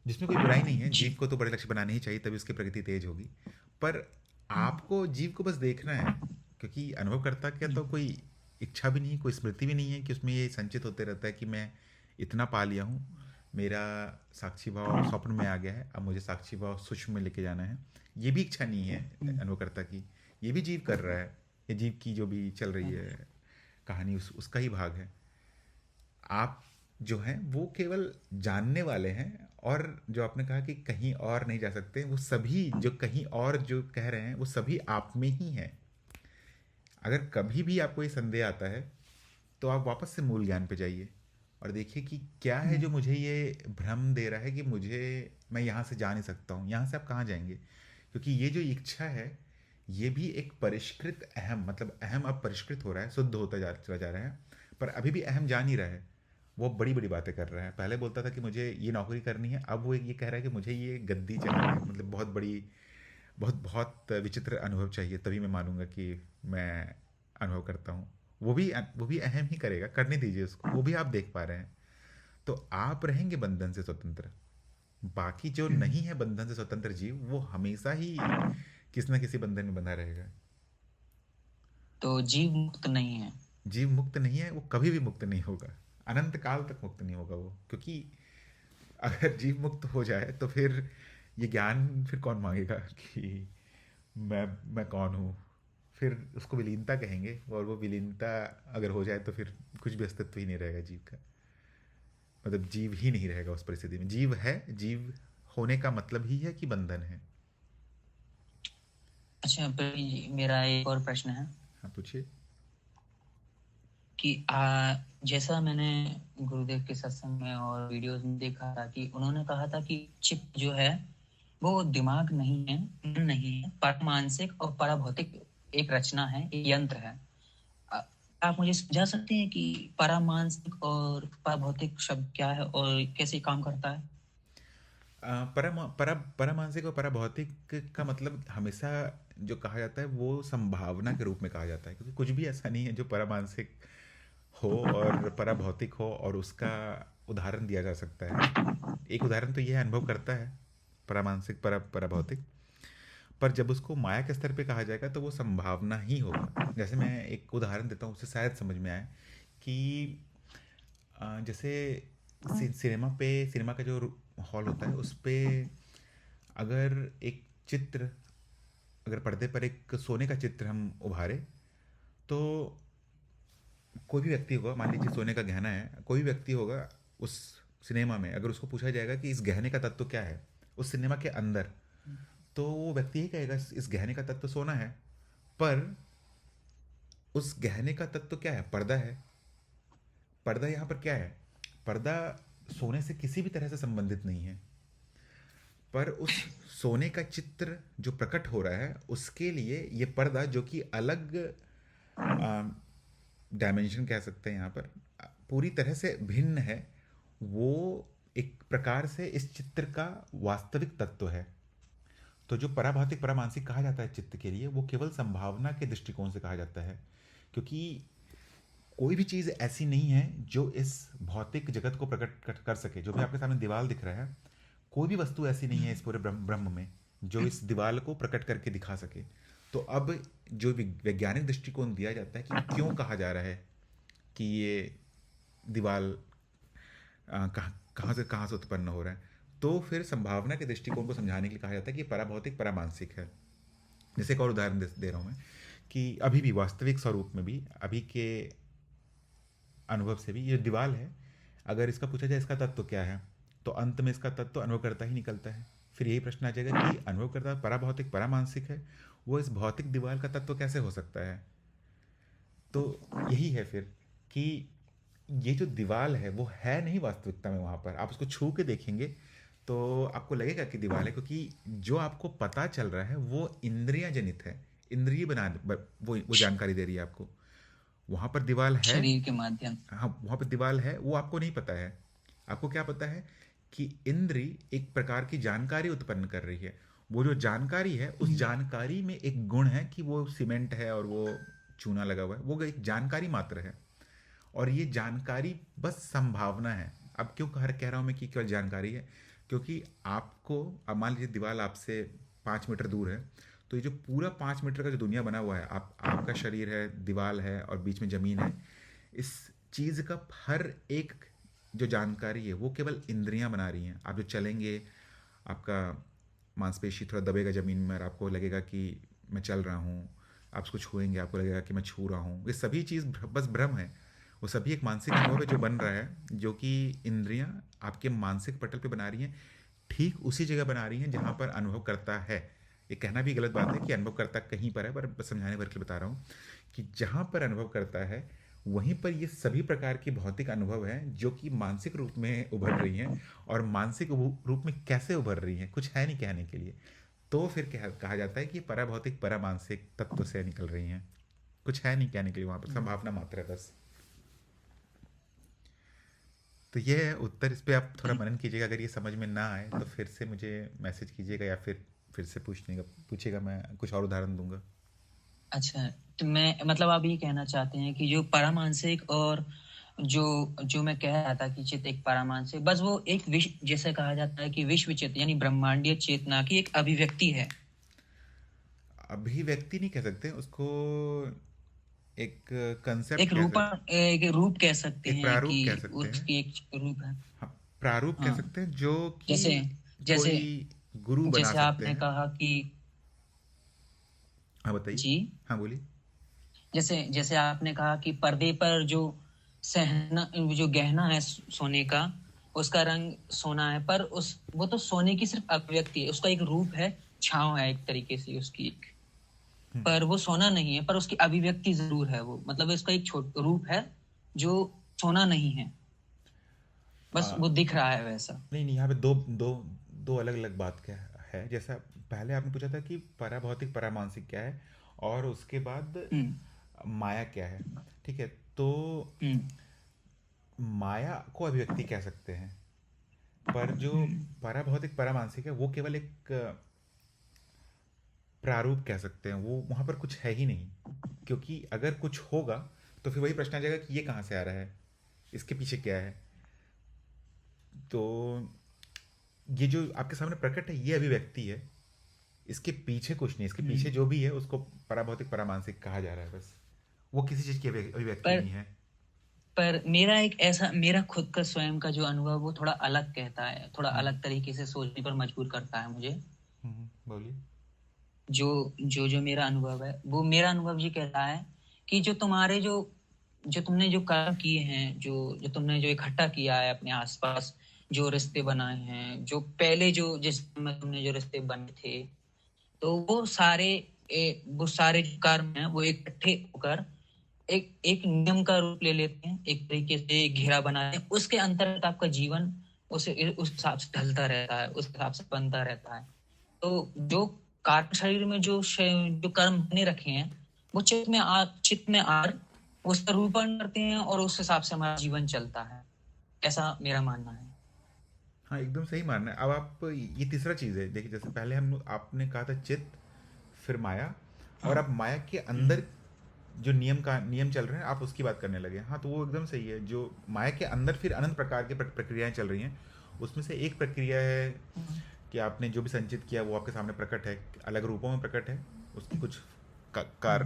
जिसमें कोई बुराई नहीं है। जी। जीव को तो बड़े लक्ष्य बनाने ही चाहिए, तभी उसकी प्रगति तेज होगी। पर आपको जीव को बस देखना है, क्योंकि अनुभवकर्ता का तो कोई इच्छा भी नहीं, कोई स्मृति भी नहीं है कि उसमें ये संचित होते रहता है कि मैं इतना पा लिया हूँ, मेरा साक्षी भाव स्वप्न में आ गया है, अब मुझे साक्षी भाव सूक्ष्म में लेके जाना है। ये भी इच्छा नहीं है अनुभवकर्ता की, ये भी जीव कर रहा है। ये जीव की जो भी चल रही है कहानी, उसका ही भाग है। आप जो हैं वो केवल जानने वाले हैं। और जो आपने कहा कि कहीं और नहीं जा सकते, वो सभी जो कहीं और जो कह रहे हैं वो सभी आप में ही हैं। अगर कभी भी आपको ये संदेह आता है, तो आप वापस से मूल ज्ञान पे जाइए और देखिए कि क्या है जो मुझे ये भ्रम दे रहा है कि मुझे मैं यहाँ से जा नहीं सकता हूँ। यहाँ से आप कहाँ जाएंगे? क्योंकि ये जो इच्छा है, ये भी एक परिष्कृत अहम, मतलब अहम अब परिष्कृत हो रहा है, शुद्ध होता चला जा रहा है, पर अभी भी अहम जा नहीं रहा है। वो बड़ी बड़ी बातें कर रहा है। पहले बोलता था कि मुझे ये नौकरी करनी है, अब वो ये कह रहा है कि मुझे ये गद्दी चाहिए, मतलब बहुत बड़ी, बहुत बहुत विचित्र अनुभव चाहिए, तभी मैं मानूंगा कि मैं अनुभव करता हूँ। वो भी अहम ही करेगा, करने दीजिए उसको, वो भी आप देख पा रहे हैं। तो आप रहेंगे बंधन से स्वतंत्र। बाकी जो नहीं है बंधन से स्वतंत्र जीव, वो हमेशा ही किसी न किसी बंधन में बंधा रहेगा। तो जीव मुक्त नहीं है। जीव मुक्त नहीं है, वो कभी भी मुक्त नहीं होगा, अनंत काल तक मुक्त नहीं होगा वो। क्योंकि अगर जीव मुक्त हो जाए तो फिर ये ज्ञान फिर कौन मांगेगा कि मैं कौन हूँ? फिर उसको विलीनता कहेंगे, और वो विलीनता अगर हो जाए तो फिर कुछ भी अस्तित्व ही नहीं रहेगा जीव का। मतलब जीव ही नहीं रहेगा उस परिस्थिति में। जीव है, जीव होने का मतलब ही है कि बंधन है। अच्छा प्रवीण जी, मेरा एक और प्रश्न है हाँ, पूछिए। कि जैसा मैंने गुरुदेव के सत्संग में और वीडियोस में देखा था कि उन्होंने कहा था कि चित्त जो है वो दिमाग नहीं है, मन नहीं है, परमानसिक और पराभौतिक एक रचना है, एक यंत्र है। अ, आप मुझे समझा सकते हैं कि परामानसिक और पराभौतिक शब्द क्या है और कैसे काम करता है? परमानसिक और पराभौतिक का मतलब हमेशा जो कहा जाता है वो संभावना के रूप में कहा जाता है, क्योंकि कुछ भी ऐसा नहीं है जो परमानसिक हो और पराभौतिक हो और उसका उदाहरण दिया जा सकता है। एक उदाहरण तो यह अनुभव करता है, परामानसिक पराभौतिक। पर जब उसको माया के स्तर पे कहा जाएगा तो वो संभावना ही होगा। जैसे मैं एक उदाहरण देता हूँ, उससे शायद समझ में आए कि जैसे सिनेमा का जो हॉल होता है, उस पे अगर एक चित्र, अगर पर्दे पर एक सोने का चित्र हम उभारे, तो कोई भी व्यक्ति होगा, मान लीजिए सोने का गहना है, कोई भी व्यक्ति होगा उस सिनेमा में, अगर उसको पूछा जाएगा कि इस गहने का तत्व क्या है उस सिनेमा के अंदर, तो वो व्यक्ति ही कहेगा इस गहने का तत्व सोना है। पर उस गहने का तत्व क्या है? पर्दा है। पर्दा यहाँ पर क्या है? पर्दा सोने से किसी भी तरह से संबंधित नहीं है, पर उस सोने का चित्र जो प्रकट हो रहा है उसके लिए ये पर्दा, जो कि अलग डायमेंशन कह सकते हैं यहाँ पर, पूरी तरह से भिन्न है, वो एक प्रकार से इस चित्र का वास्तविक तत्व है। तो जो पराभौतिक परामानसिक कहा जाता है चित्त के लिए, वो केवल संभावना के दृष्टिकोण से कहा जाता है। क्योंकि कोई भी चीज़ ऐसी नहीं है जो इस भौतिक जगत को प्रकट कर सके। जो भी आपके सामने दीवार दिख रहा है, कोई भी वस्तु ऐसी नहीं है इस पूरे ब्रह्म में जो इस दीवार को प्रकट करके दिखा सके। तो अब जो वैज्ञानिक दृष्टिकोण दिया जाता है कि क्यों कहा जा रहा है कि ये दीवार कहाँ से उत्पन्न हो रहा है, तो फिर संभावना के दृष्टिकोण को समझाने के लिए कहा जाता है कि पराभौतिक परामानसिक है। जैसे एक और उदाहरण दे रहा हूँ मैं कि अभी भी वास्तविक स्वरूप में भी अभी के अनुभव से भी ये दीवाल है, अगर इसका पूछा जाए इसका तत्व क्या है, तो अंत में इसका तत्व अनुभवकर्ता ही निकलता है। फिर यही प्रश्न आ जाएगा कि अनुभवकर्ता पराभौतिक परामानसिक है, वो इस भौतिक दीवाल का तत्व कैसे हो सकता है। तो यही है फिर कि ये जो दीवाल है वो है नहीं वास्तविकता में। वहाँ पर आप उसको छू के देखेंगे तो आपको लगेगा कि दीवाल है, क्योंकि जो आपको पता चल रहा है वो इंद्रियां जनित है, इंद्रिय वो जानकारी दे रही है आपको। वहाँ पर दीवाल है, शरीर के माध्यम। हाँ वहाँ पर दीवाल है, वो आपको नहीं पता है। आपको क्या पता है कि इंद्री एक प्रकार की जानकारी उत्पन्न कर रही है। वो जो जानकारी है उस जानकारी में एक गुण है कि वो सीमेंट है और वो चूना लगा हुआ है, वो एक जानकारी मात्र है। और ये जानकारी बस संभावना है। अब क्यों कह रहा हूँ मैं कि केवल जानकारी है, क्योंकि आपको अब मान लीजिए दीवार आपसे 5 मीटर दूर है, तो ये जो पूरा 5 मीटर का जो दुनिया बना हुआ है, आपका शरीर है, दीवार है और बीच में ज़मीन है, इस चीज़ का हर एक जो जानकारी है वो केवल इंद्रियां बना रही हैं। आप जो चलेंगे, आपका मांसपेशी थोड़ा दबेगा ज़मीन में और आपको लगेगा कि मैं चल रहा हूँ। आप उसको छुएंगे, आपको लगेगा कि मैं छू रहा हूँ। ये सभी चीज़ बस भ्रम है। वो सभी एक मानसिक अनुभव है जो बन रहा है, जो कि इंद्रियां आपके मानसिक पटल पे बना रही हैं, ठीक उसी जगह बना रही हैं जहाँ पर अनुभव करता है। ये कहना भी गलत बात है कि अनुभव करता कहीं पर है, पर बस समझाने भर के बता रहा हूँ कि जहाँ पर अनुभव करता है वहीं पर ये सभी प्रकार की भौतिक अनुभव हैं जो कि मानसिक रूप में उभर रही हैं। और मानसिक रूप में कैसे उभर रही हैं, कुछ है नहीं कहने के लिए। तो फिर कहा जाता है कि पराभौतिक परामानसिक तत्व से निकल रही हैं, कुछ है नहीं कहने के लिए, वहाँ पर संभावना मात्र है बस। तो ये है उत्तर। इस पे आप थोड़ा मनन कीजिएगा। अगर ये समझ में ना आए तो फिर से मुझे मैसेज कीजिएगा या फिर से पूछिएगा, मैं कुछ और उदाहरण दूंगा। अच्छा, तो मैं मतलब आप ये कहना चाहते हैं कि जो पारामानसिक और जो जो मैं कह रहा था कि चित्त एक पारामानसिक, बस वो एक विश्व, जैसे कहा जाता है कि विश्व चित्त यानी ब्रह्मांडीय चेतना की एक अभिव्यक्ति है। अभिव्यक्ति नहीं कह सकते उसको, एक कंसेप्ट एक रूप कह सकते एक हैं प्रारूप कि कह सकते हैं। उसकी एक रूप है। हाँ, प्रारूप कह हाँ, सकते हैं, जो कि जैसे जैसे कोई गुरु बना जैसे सकते आपने हैं। कहा कि हाँ बताइए। जी, हाँ बोलिए। जैसे जैसे आपने कहा कि पर्दे पर जो जो गहना है सोने का, उसका रंग सोना है, पर वो तो सोने की सिर्फ अभिव्यक्ति है, उसका एक रूप है, छांव है एक तरीके से उसकी एक, पर वो सोना नहीं है, पर उसकी अभिव्यक्ति जरूर है। वो मतलब इसका एक छोटा रूप है जो सोना नहीं है, बस वो दिख रहा है वैसा। नहीं, यहाँ पे दो अलग अलग बात क्या है। जैसा पहले आपने पूछा था कि पराभौतिक परामानसिक क्या है और उसके बाद माया क्या है, ठीक है। तो माया को अभिव्यक्ति कह सकते हैं, पर जो पराभौतिक परामानसिक है वो केवल एक प्रारूप कह सकते हैं। वो वहाँ पर कुछ है ही नहीं, क्योंकि अगर कुछ होगा तो फिर वही प्रश्न आ जाएगा कि ये कहाँ से आ रहा है, इसके पीछे क्या है। तो ये जो आपके सामने प्रकट है ये अभिव्यक्ति है, इसके पीछे कुछ नहीं। इसके पीछे जो भी है उसको पराभौतिक परामानसिक कहा जा रहा है, बस वो किसी चीज की अभिव्यक्ति नहीं है। पर मेरा खुद का स्वयं का जो अनुभव वो थोड़ा अलग कहता है, थोड़ा अलग तरीके से सोचने पर मजबूर करता है मुझे। बोलिए। जो मेरा अनुभव है, वो मेरा अनुभव ये कहता है कि जो तुमने जो कर्म किए हैं, जो तुमने जो इकट्ठा किया है अपने आसपास, जो रिश्ते बनाए हैं, जो पहले जिस समय तुमने जो रिश्ते बने थे, तो वो सारे जो कर्म हैं वो इकट्ठे होकर एक नियम का रूप ले लेते हैं, एक तरीके से एक घेरा बनाते हैं, उसके अंतर्गत आपका जीवन उस हिसाब से ढलता रहता है, उस हिसाब से बनता रहता है। तो जो कारण शरीर में जो कर्म बने रखे हैं वो चित्त में आर उसका रूपण करते हैं और उस हिसाब से हमारा जीवन चलता है, ऐसा मेरा मानना है। हाँ एकदम सही मानना है। अब आप ये तीसरा चीज़ है, देखिए जैसे पहले आपने कहा था चित्त, फिर माया, और अब माया के अंदर जो नियम चल रहे हैं आप उसकी बात करने लगे। हाँ तो वो एकदम सही है। जो माया के अंदर फिर अनंत प्रकार की प्रक्रियाएं चल रही हैं, उसमें से एक प्रक्रिया है कि आपने जो भी संचित किया वो आपके सामने प्रकट है, अलग रूपों में प्रकट है, उसकी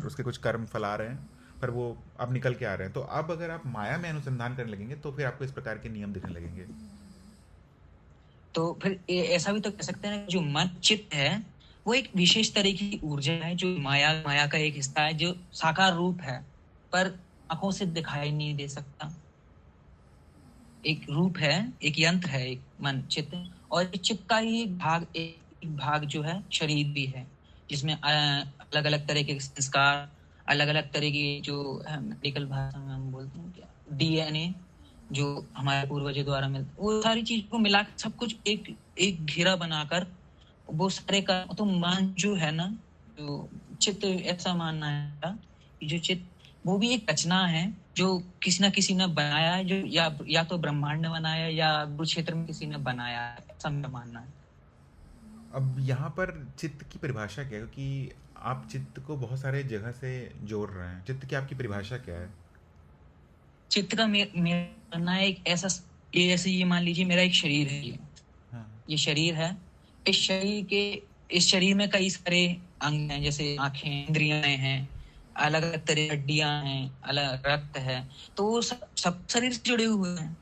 उसके कुछ कर्म फल आ रहे हैं, पर वो अब निकल के आ रहे हैं। तो अब अगर आप माया में अनुसंधान करने लगेंगे तो फिर आपको इस प्रकार के नियम दिखने लगेंगे। तो फिर ऐसा भी तो कह सकते हैं कि जो मन चित्त है वो एक विशेष तरह की ऊर्जा है जो माया का एक हिस्सा है, जो साकार रूप है पर आंखों से दिखाई नहीं दे सकता। एक रूप है, एक यंत्र है, एक मन चित्त, और इस चित्त का ही एक भाग जो है शरीर भी है, जिसमें अलग अलग तरह के संस्कार, अलग अलग तरह की जो मेडिकल भाषा में हम बोलते हैं क्या, DNA जो हमारे पूर्वजों द्वारा मिलता, वो सारी चीज को मिला सब कुछ एक घेरा बनाकर वो सारे का तो मन जो है ना, जो चित्त, ऐसा मानना है कि जो चित्त वो भी एक रचना है जो किसी न किसी ने बनाया है, जो या तो ब्रह्मांड ने बनाया है या कुरुक्षेत्र में किसी ने बनाया है, ऐसा मेरा मानना है। अब यहाँ पर चित्त की परिभाषा क्या है? क्योंकि आप चित्त को बहुत सारे जगह से जोड़ रहे हैं। चित्त की आपकी परिभाषा क्या है? चित्त का मेरा मानना है एक ऐसा, ये मान लीजिए मेरा एक शरीर है, हाँ, ये शरीर है। इस शरीर में कई सारे अंग हैं, जैसे आंखें, इंद्रियां हैं, अलग अलग तरह की हड्डियां हैं, अलग रक्त है, तो वो सब शरीर से जुड़े हुए हैं।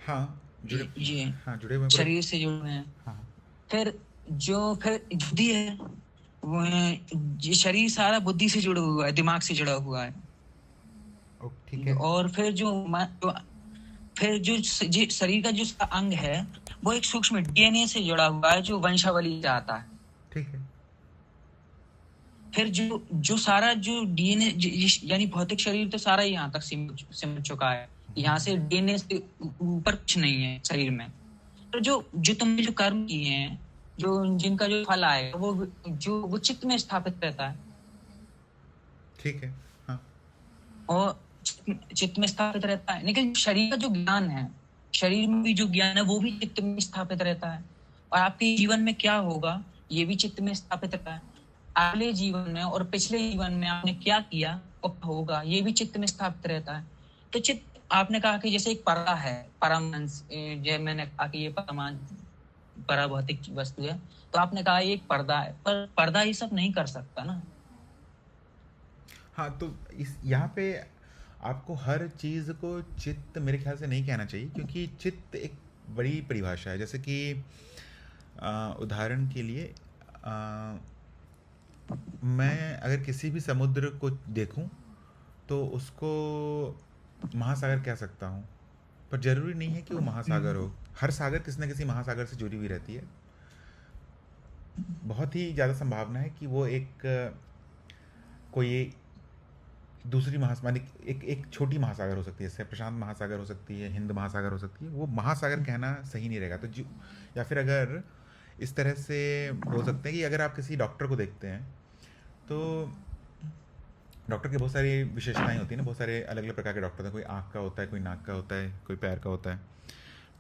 हाँ, जुड़े ये हुए पूरे। शरीर से जुड़े हुए हैं। हाँ, फिर बुद्धि है, वो ये शरीर सारा बुद्धि से जुड़ा हुआ है, दिमाग से जुड़ा हुआ है। ठीक है। और फिर जो शरीर का जो अंग है वो एक सूक्ष्म DNA से जुड़ा हुआ है, जो वंशावली से आता है। ठीक है। फिर जो सारा जो DNA यानी भौतिक शरीर तो सारा यहाँ तक सिमट चुका है, यहाँ से DNA से ऊपर कुछ नहीं है शरीर में। तो जो तुमने जो कर्म किए हैं, जो जिनका जो फल आएगा वो चित्त में स्थापित रहता है। ठीक है। हाँ, और चित्त में स्थापित रहता है, लेकिन शरीर का जो ज्ञान है, शरीर में भी जो ज्ञान है वो भी चित्त में स्थापित रहता है। और आपके जीवन में क्या होगा ये भी चित्त में स्थापित रहता है। अगले जीवन में और पिछले जीवन में आपने क्या किया और होगा ये भी चित्त में स्थापित रहता है। तो चित्त, आपने कहा कि जैसे एक पर्दा है, परमांश, जैसे मैंने कहा कि ये पराभौतिक वस्तु है, तो आपने कहा ये एक पर्दा है, पर पर्दा ये सब नहीं कर सकता ना। हाँ, तो यहाँ पे आपको हर चीज़ को चित्त मेरे ख्याल से नहीं कहना चाहिए, क्योंकि चित्त एक बड़ी परिभाषा है। जैसे कि उदाहरण के लिए मैं अगर किसी भी समुद्र को देखूं तो उसको महासागर कह सकता हूं, पर ज़रूरी नहीं है कि वो महासागर हो। हर सागर किसी न किसी महासागर से जुड़ी हुई रहती है। बहुत ही ज़्यादा संभावना है कि वो कोई दूसरी एक छोटी महासागर हो सकती है, जैसे प्रशांत महासागर हो सकती है, हिंद महासागर हो सकती है। वो महासागर कहना सही नहीं रहेगा। तो या फिर अगर इस तरह से बोल सकते हैं कि अगर आप किसी डॉक्टर को देखते हैं तो डॉक्टर की बहुत सारी विशेषताएं होती हैं ना, बहुत सारे अलग अलग प्रकार के डॉक्टर हैं। कोई आँख का होता है, कोई नाक का होता है, कोई पैर का होता है।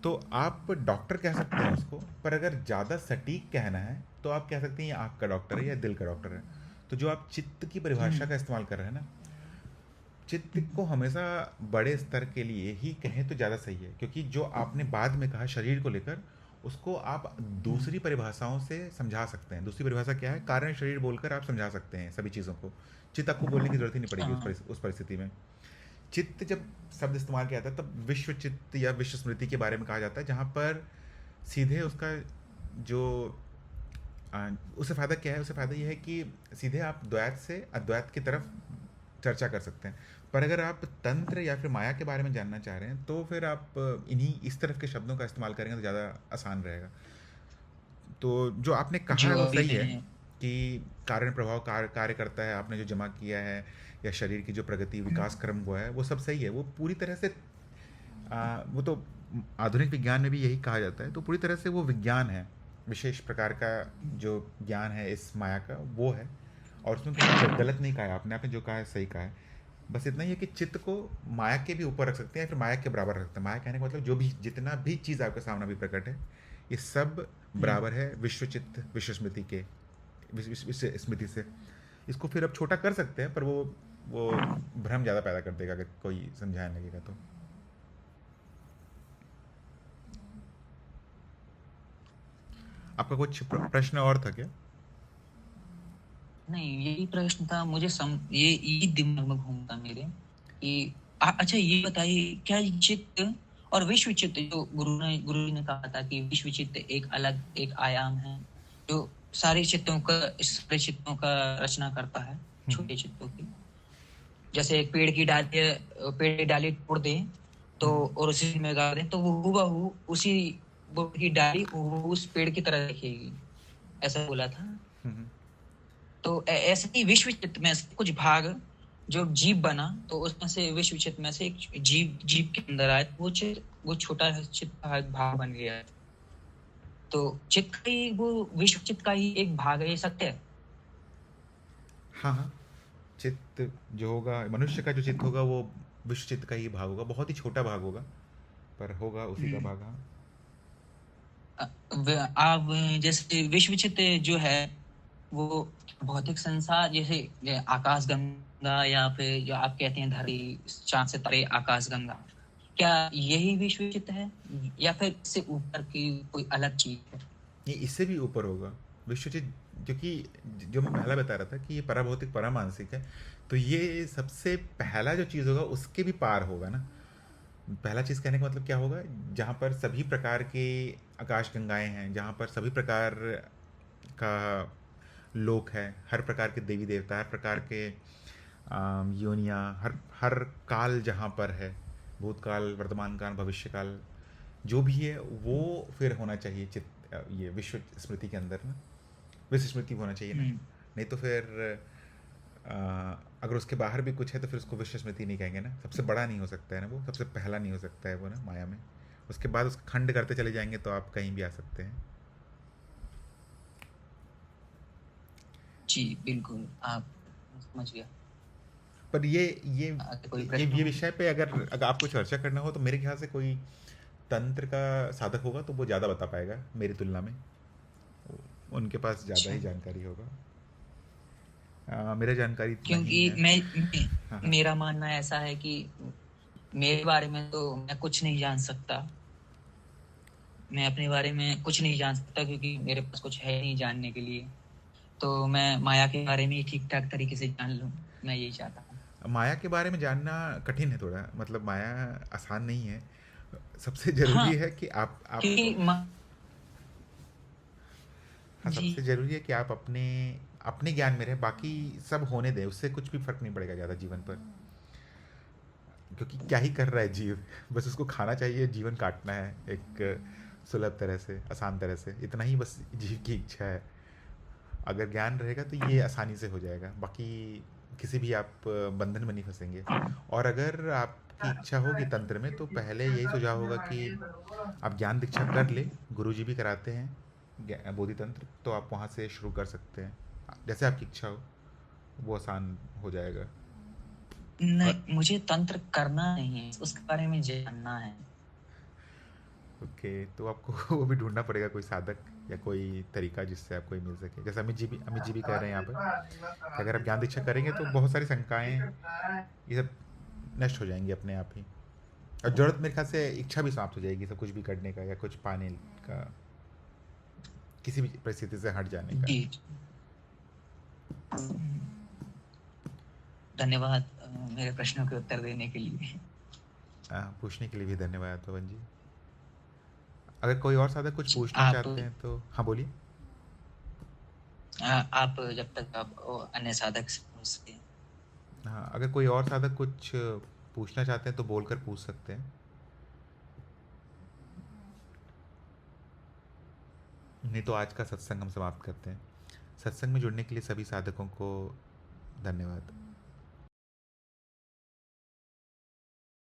तो आप डॉक्टर कह सकते हैं उसको, पर अगर ज़्यादा सटीक कहना है तो आप कह सकते हैं ये आँख का डॉक्टर है या दिल का डॉक्टर है। तो जो आप चित्त की परिभाषा का इस्तेमाल कर रहे हैं ना, चित्त को हमेशा बड़े स्तर के लिए ही कहें तो ज़्यादा सही है, क्योंकि जो आपने बाद में कहा शरीर को लेकर, उसको आप दूसरी परिभाषाओं से समझा सकते हैं। दूसरी परिभाषा क्या है? कारण शरीर बोलकर आप समझा सकते हैं सभी चीज़ों को। चित्त आपको बोलने की जरूरत ही नहीं पड़ेगी उस परिस्थिति में। चित्त जब शब्द इस्तेमाल किया जाता है तब विश्व चित्त या विश्व स्मृति के बारे में कहा जाता है, जहाँ पर सीधे उसका जो उससे फ़ायदा क्या है? उससे फ़ायदा ये है कि सीधे आप द्वैत से अद्वैत की तरफ चर्चा कर सकते हैं। पर अगर आप तंत्र या फिर माया के बारे में जानना चाह रहे हैं तो फिर आप इस तरफ के शब्दों का इस्तेमाल करेंगे तो ज़्यादा आसान रहेगा। तो जो आपने कहा वो सही है कि कारण प्रभाव कार्य करता है। आपने जो जमा किया है या शरीर की जो प्रगति विकास क्रम हुआ है वो सब सही है। वो पूरी तरह से वो तो आधुनिक विज्ञान में भी यही कहा जाता है। तो पूरी तरह से वो विज्ञान है, विशेष प्रकार का जो ज्ञान है इस माया का वो है। और उसमें कुछ गलत नहीं कहा है आपने जो कहा है सही कहा है। बस इतना ही है कि चित्त को माया के भी ऊपर रख सकते हैं, फिर माया के बराबर रख सकते हैं। माया कहने का मतलब जो भी जितना भी चीज़ आपके सामने अभी प्रकट है ये सब बराबर है विश्व चित्त विश्व स्मृति के विश्व स्मृति से। इसको फिर अब छोटा कर सकते हैं, पर वो भ्रम ज़्यादा पैदा कर देगा अगर कोई समझाने लगेगा तो। आपका कुछ प्रश्न और था क्या? नहीं, यही प्रश्न था मुझे ये दिमाग में घूमता मेरे कि अच्छा ये बताइए, क्या चित्त और विश्व चित्त, जो गुरु ने कहा था कि विश्व चित्त एक अलग एक आयाम है जो सारे चित्रों का रचना करता है, छोटे चित्रों की। जैसे एक पेड़ की डाली तोड़ दें तो और उसी में गा दें तो वो हूबहू उसी वो की डाली उस पेड़ की तरह दिखेगी, ऐसा बोला था। तो ऐसे ही विश्व चित्र में से कुछ भाग जो जीव बना, तो उसमें से विश्व चित्र में से एक जीव के अंदर आए, वो छोटा चित्र भाग बन गया। तो चित्र का ही वो विश्व चित्र का ही एक भाग है, ये सत्य है। हाँ, चित्त जो होगा, मनुष्य का जो चित्त होगा वो विश्व चित्त का ही भाग होगा, बहुत ही छोटा भाग होगा पर होगा उसी का भाग। हाँ, आप जैसे विश्व चित्र जो है वो भौतिक संसार, जैसे आकाश गंगा या फिर जो आप कहते हैं धरती, चांद सितारे, आकाश गंगा, क्या यही विश्व चित्र है या फिर इससे ऊपर की कोई अलग चीज है? ये इससे भी ऊपर होगा विश्व चित्त, क्योंकि जो मैं पहला बता रहा था कि ये पराभौतिक परामानसिक है, तो ये सबसे पहला जो चीज़ होगा उसके भी पार होगा ना। पहला चीज़ कहने का मतलब क्या होगा, जहाँ पर सभी प्रकार के आकाश गंगाएं हैं, जहाँ पर सभी प्रकार का लोक है, हर प्रकार के देवी देवता, हर प्रकार के योनियाँ, हर हर काल जहाँ पर है, भूतकाल, वर्तमान काल, भविष्य काल, जो भी है वो फिर होना चाहिए ये विश्व स्मृति के अंदर ना, विश्व स्मृति होना चाहिए ना। नहीं तो फिर अगर उसके बाहर भी कुछ है तो फिर उसको विश्व स्मृति नहीं कहेंगे ना। सबसे बड़ा नहीं हो सकता है ना वो, सबसे पहला नहीं हो सकता है वो ना माया में। उसके बाद उसका खंड करते चले जाएंगे तो आप कहीं भी आ सकते हैं। जी बिल्कुल, आप समझ गया। पर ये विषय पे अगर आपको चर्चा करना हो तो मेरे ख्याल से कोई तंत्र का साधक होगा तो वो ज़्यादा बता पाएगा मेरी तुलना में, उनके पास ज़्यादा ही जानकारी होगा। मेरा जानकारी क्योंकि हाँ। मेरा मानना ऐसा है कि मेरे बारे में तो मैं कुछ नहीं जान सकता, मैं अपने बारे में कुछ नहीं जान सकता क्योंकि मेरे पास कुछ है नहीं जानने के लिए। तो मैं माया के बारे में ठीक ठाक तरीके से जान लूं, मैं यही चाहता हूँ। माया के बारे में जानना कठिन है थोड़ा, मतलब माया आसान नहीं है। सबसे जरूरी है कि आप सबसे जरूरी है कि आप अपने ज्ञान में रहे, बाकी सब होने दें, उससे कुछ भी फर्क नहीं पड़ेगा ज़्यादा जीवन पर। क्योंकि क्या ही कर रहा है जीव, बस उसको खाना चाहिए, जीवन काटना है एक सुलभ तरह से, आसान तरह से, इतना ही बस जीव की इच्छा है। अगर ज्ञान रहेगा तो ये आसानी से हो जाएगा, बाकी किसी भी आप बंधन में नहीं फंसेंगे। और अगर आपकी इच्छा होगी तंत्र में तो पहले यही सुझाव होगा कि आप ज्ञान दीक्षा कर ले, गुरुजी भी कराते हैं बोधि तंत्र, तो आप वहाँ से शुरू कर सकते हैं, जैसे आपकी इच्छा हो, वो आसान हो जाएगा। नहीं, मुझे तंत्र करना नहीं है, उसके बारे में जानना है। ओके, तो आपको वो भी ढूंढना पड़ेगा कोई साधक या कोई तरीका जिससे आपको ये मिल सके। जैसे अमित जी भी कह रहे हैं यहाँ पर कि अगर आप ज्ञान दीक्षा करेंगे तो बहुत सारी शंकाएं ये सब नष्ट हो जाएंगी अपने आप ही, और जरूरत मेरे ख्याल से इच्छा भी समाप्त हो जाएगी सब कुछ भी करने का या कुछ पाने का, किसी भी परिस्थिति से हट जाने का। धन्यवाद मेरे प्रश्नों के उत्तर देने के लिए। पूछने के लिए भी धन्यवाद पवन जी। अगर कोई और साधक कुछ पूछना चाहते हैं तो हाँ बोलिए। आप जब तक आप अन्य साधक से पूछ सकते हैं। हाँ, अगर कोई और साधक कुछ पूछना चाहते हैं तो बोलकर पूछ सकते हैं, नहीं तो आज का सत्संग हम समाप्त करते हैं। सत्संग में जुड़ने के लिए सभी साधकों को धन्यवाद।